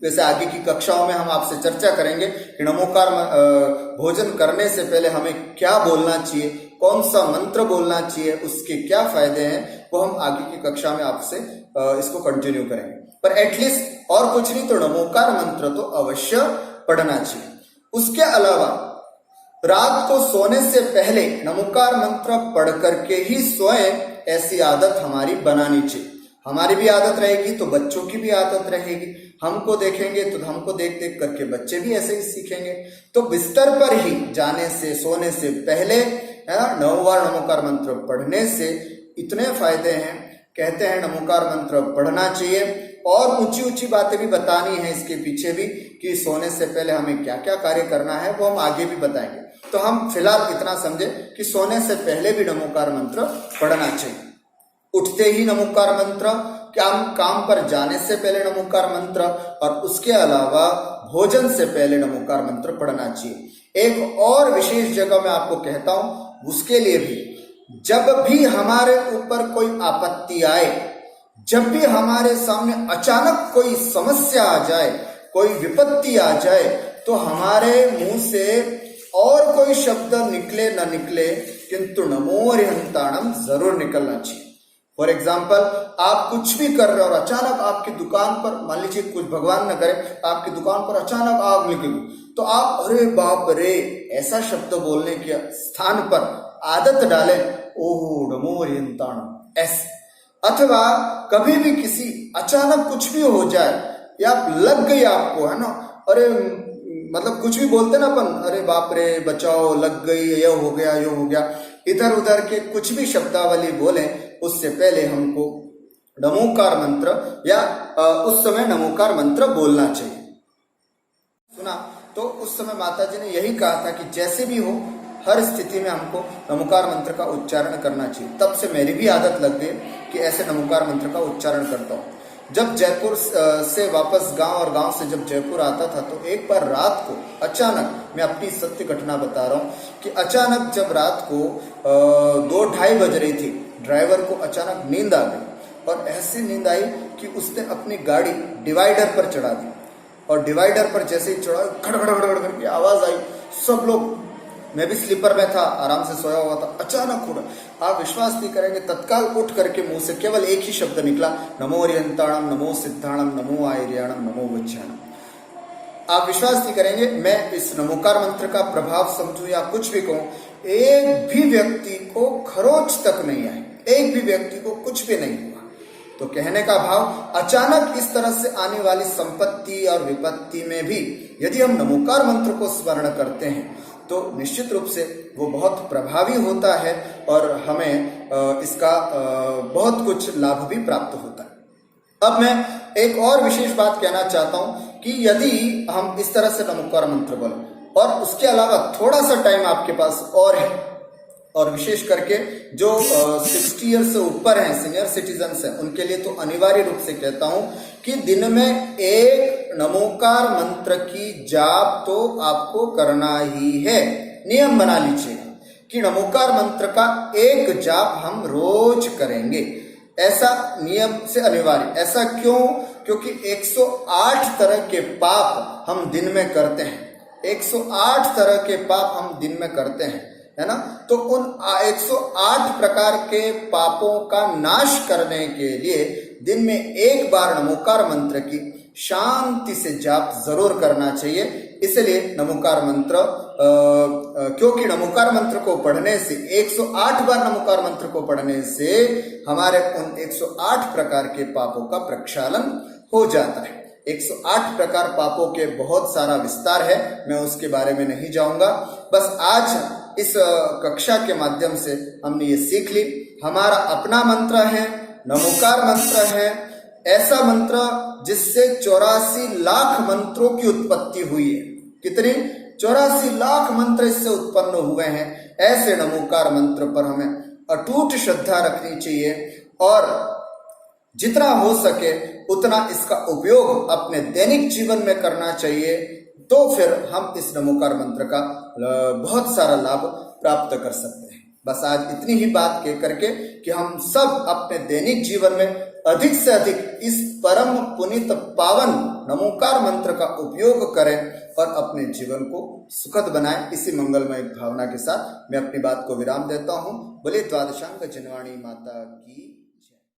वैसे आगे की कक्षाओं में हम आपसे चर्चा करेंगे कि नमोकार भोजन करने से पहले हमें क्या बोलना चाहिए, कौन सा मंत्र बोलना चाहिए, उसके क्या फायदे हैं, वो हम आगे की कक्षा में आपसे इसको कंटिन्यू करेंगे। पर एटलीस्ट और कुछ नहीं तो नमोकार मंत्र तो अवश्य पढ़ना चाहिए। उसके अलावा रात को सोने से पहले नमोकार मंत्र पढ़ करके ही सोएं, ऐसी आदत हमारी बनानी चाहिए। हमारी भी आदत रहेगी तो बच्चों की भी आदत रहेगी। हमको देखेंगे तो हमको देख देख करके बच्चे भी ऐसे ही सीखेंगे। तो बिस्तर पर ही जाने से, सोने से पहले है ना 9 बार नमोकार मंत्र पढ़ने से इतने फायदे हैं। कहते हैं नमोकार मंत्र पढ़ना चाहिए और ऊंची ऊंची बातें भी बतानी है इसके पीछे भी कि सोने से पहले हमें क्या क्या कार्य करना है, वो हम आगे भी बताएंगे। तो हम फिलहाल इतना समझे कि सोने से पहले भी नमोकार मंत्र पढ़ना चाहिए। उठते ही नमोकार मंत्र, काम पर जाने से पहले नमोकार मंत्र, और उसके अलावा भोजन से पहले नमोकार मंत्र पढ़ना चाहिए। एक और विशेष जगह मैं आपको कहता हूं, उसके लिए भी जब भी हमारे ऊपर कोई आपत्ति आए, जब भी हमारे सामने अचानक कोई समस्या आ जाए, कोई विपत्ति आ जाए, तो हमारे मुंह से और कोई शब्द निकले न निकले, किंतु नमो अरिहंताणम जरूर निकलना चाहिए। फॉर एग्जाम्पल, आप कुछ भी कर रहे हो और अचानक आपकी दुकान पर, मान लीजिए कुछ भगवान न करे, आपकी दुकान पर अचानक आग लगी, तो आप अरे बाप रे ऐसा शब्द बोलने के स्थान पर आदत डालें, ओहो नमो अरिहंताणम ऐसे। अथवा कभी भी किसी अचानक कुछ भी हो जाए या लग गई आपको, है ना, अरे मतलब कुछ भी बोलते ना अपन, अरे बाप रे बचाओ लग गई, ये हो गया, ये हो गया, इधर उधर के कुछ भी शब्दावली बोले, उससे पहले हमको नमोकार मंत्र या उस समय नमोकार मंत्र बोलना चाहिए। सुना? तो उस समय माता जी ने यही कहा था कि जैसे भी हो हर स्थिति में हमको नमोकार मंत्र का उच्चारण करना चाहिए। तब से मेरी भी आदत लग गई कि ऐसे नमोकार मंत्र का उच्चारण करता हूँ। जब जयपुर से वापस गांव और गांव से जब जयपुर आता था, तो एक बार रात को अचानक, मैं अपनी सत्य घटना बता रहा हूँ कि अचानक जब रात को 2-2:30 बज रही थी, ड्राइवर को अचानक नींद आ गई और ऐसी नींद आई कि उसने अपनी गाड़ी डिवाइडर पर चढ़ा दी, और डिवाइडर पर जैसे ही चढ़ा, खड़खड़ करके आवाज आई। सब लोग, मैं भी स्लीपर में था, आराम से सोया हुआ था, अचानक उड़ा। आप विश्वास नहीं करेंगे, तत्काल उठ करके मुंह से केवल एक ही शब्द निकला, नमो अरिहंताणम, नमो सिद्धाणम, नमो आयर्याणम, नमो वज्राणम। आप विश्वास नहीं करेंगे, मैं इस नमोकार मंत्र का प्रभाव समझूं या कुछ भी कहूं, एक भी व्यक्ति को खरोच तक नहीं आई, एक भी व्यक्ति को कुछ भी नहीं हुआ। तो कहने का भाव, अचानक इस तरह से आने वाली संपत्ति और विपत्ति में भी यदि हम नमोकार मंत्र को स्मरण करते हैं तो निश्चित रूप से वो बहुत प्रभावी होता है और हमें इसका बहुत कुछ लाभ भी प्राप्त होता है। अब मैं एक और विशेष बात कहना चाहता हूं कि यदि हम इस तरह से नमोकार मंत्र बोलें और उसके अलावा थोड़ा सा टाइम आपके पास और है, और विशेष करके जो 60 ईयर्स से ऊपर हैं, सीनियर सिटीजन्स हैं, उनके लिए तो अनिवार्य रूप से कहता हूं कि दिन में एक नमोकार मंत्र की जाप तो आपको करना ही है। नियम बना लीजिए कि नमोकार मंत्र का एक जाप हम रोज करेंगे, ऐसा नियम से अनिवार्य। ऐसा क्यों? क्योंकि 108 तरह के पाप हम दिन में करते हैं, 108 तरह के पाप हम दिन में करते हैं, है ना। तो उन 108 प्रकार के पापों का नाश करने के लिए दिन में एक बार नमोकार मंत्र की शांति से जाप जरूर करना चाहिए। इसलिए नमोकार मंत्र, क्योंकि नमोकार मंत्र को पढ़ने से, 108 बार नमोकार मंत्र को पढ़ने से हमारे उन 108 प्रकार के पापों का प्रक्षालन हो जाता है। 108 प्रकार पापों के बहुत सारा विस्तार है, मैं उसके बारे में नहीं जाऊंगा। बस आज इस कक्षा के माध्यम से हमने ये सीख ली, हमारा अपना मंत्र है, नमोकार मंत्र है, ऐसा मंत्र जिससे 84 लाख मंत्रों की उत्पत्ति हुई है। कितनी? 84 लाख मंत्र इससे उत्पन्न हुए हैं। ऐसे नमोकार मंत्र पर हमें अटूट श्रद्धा रखनी चाहिए और जितना हो सके उतना इसका उपयोग अपने दैनिक जीवन में करना चाहिए। तो फिर हम इस नमोकार मंत्र का बहुत सारा लाभ प्राप्त कर सकते हैं। बस आज इतनी ही बात कह करके कि हम सब अपने दैनिक जीवन में अधिक से अधिक इस परम पुनीत पावन नमोकार मंत्र का उपयोग करें और अपने जीवन को सुखद बनाएं। इसी मंगलमय भावना के साथ मैं अपनी बात को विराम देता हूं। बोले द्वादशांग जनवाणी माता की।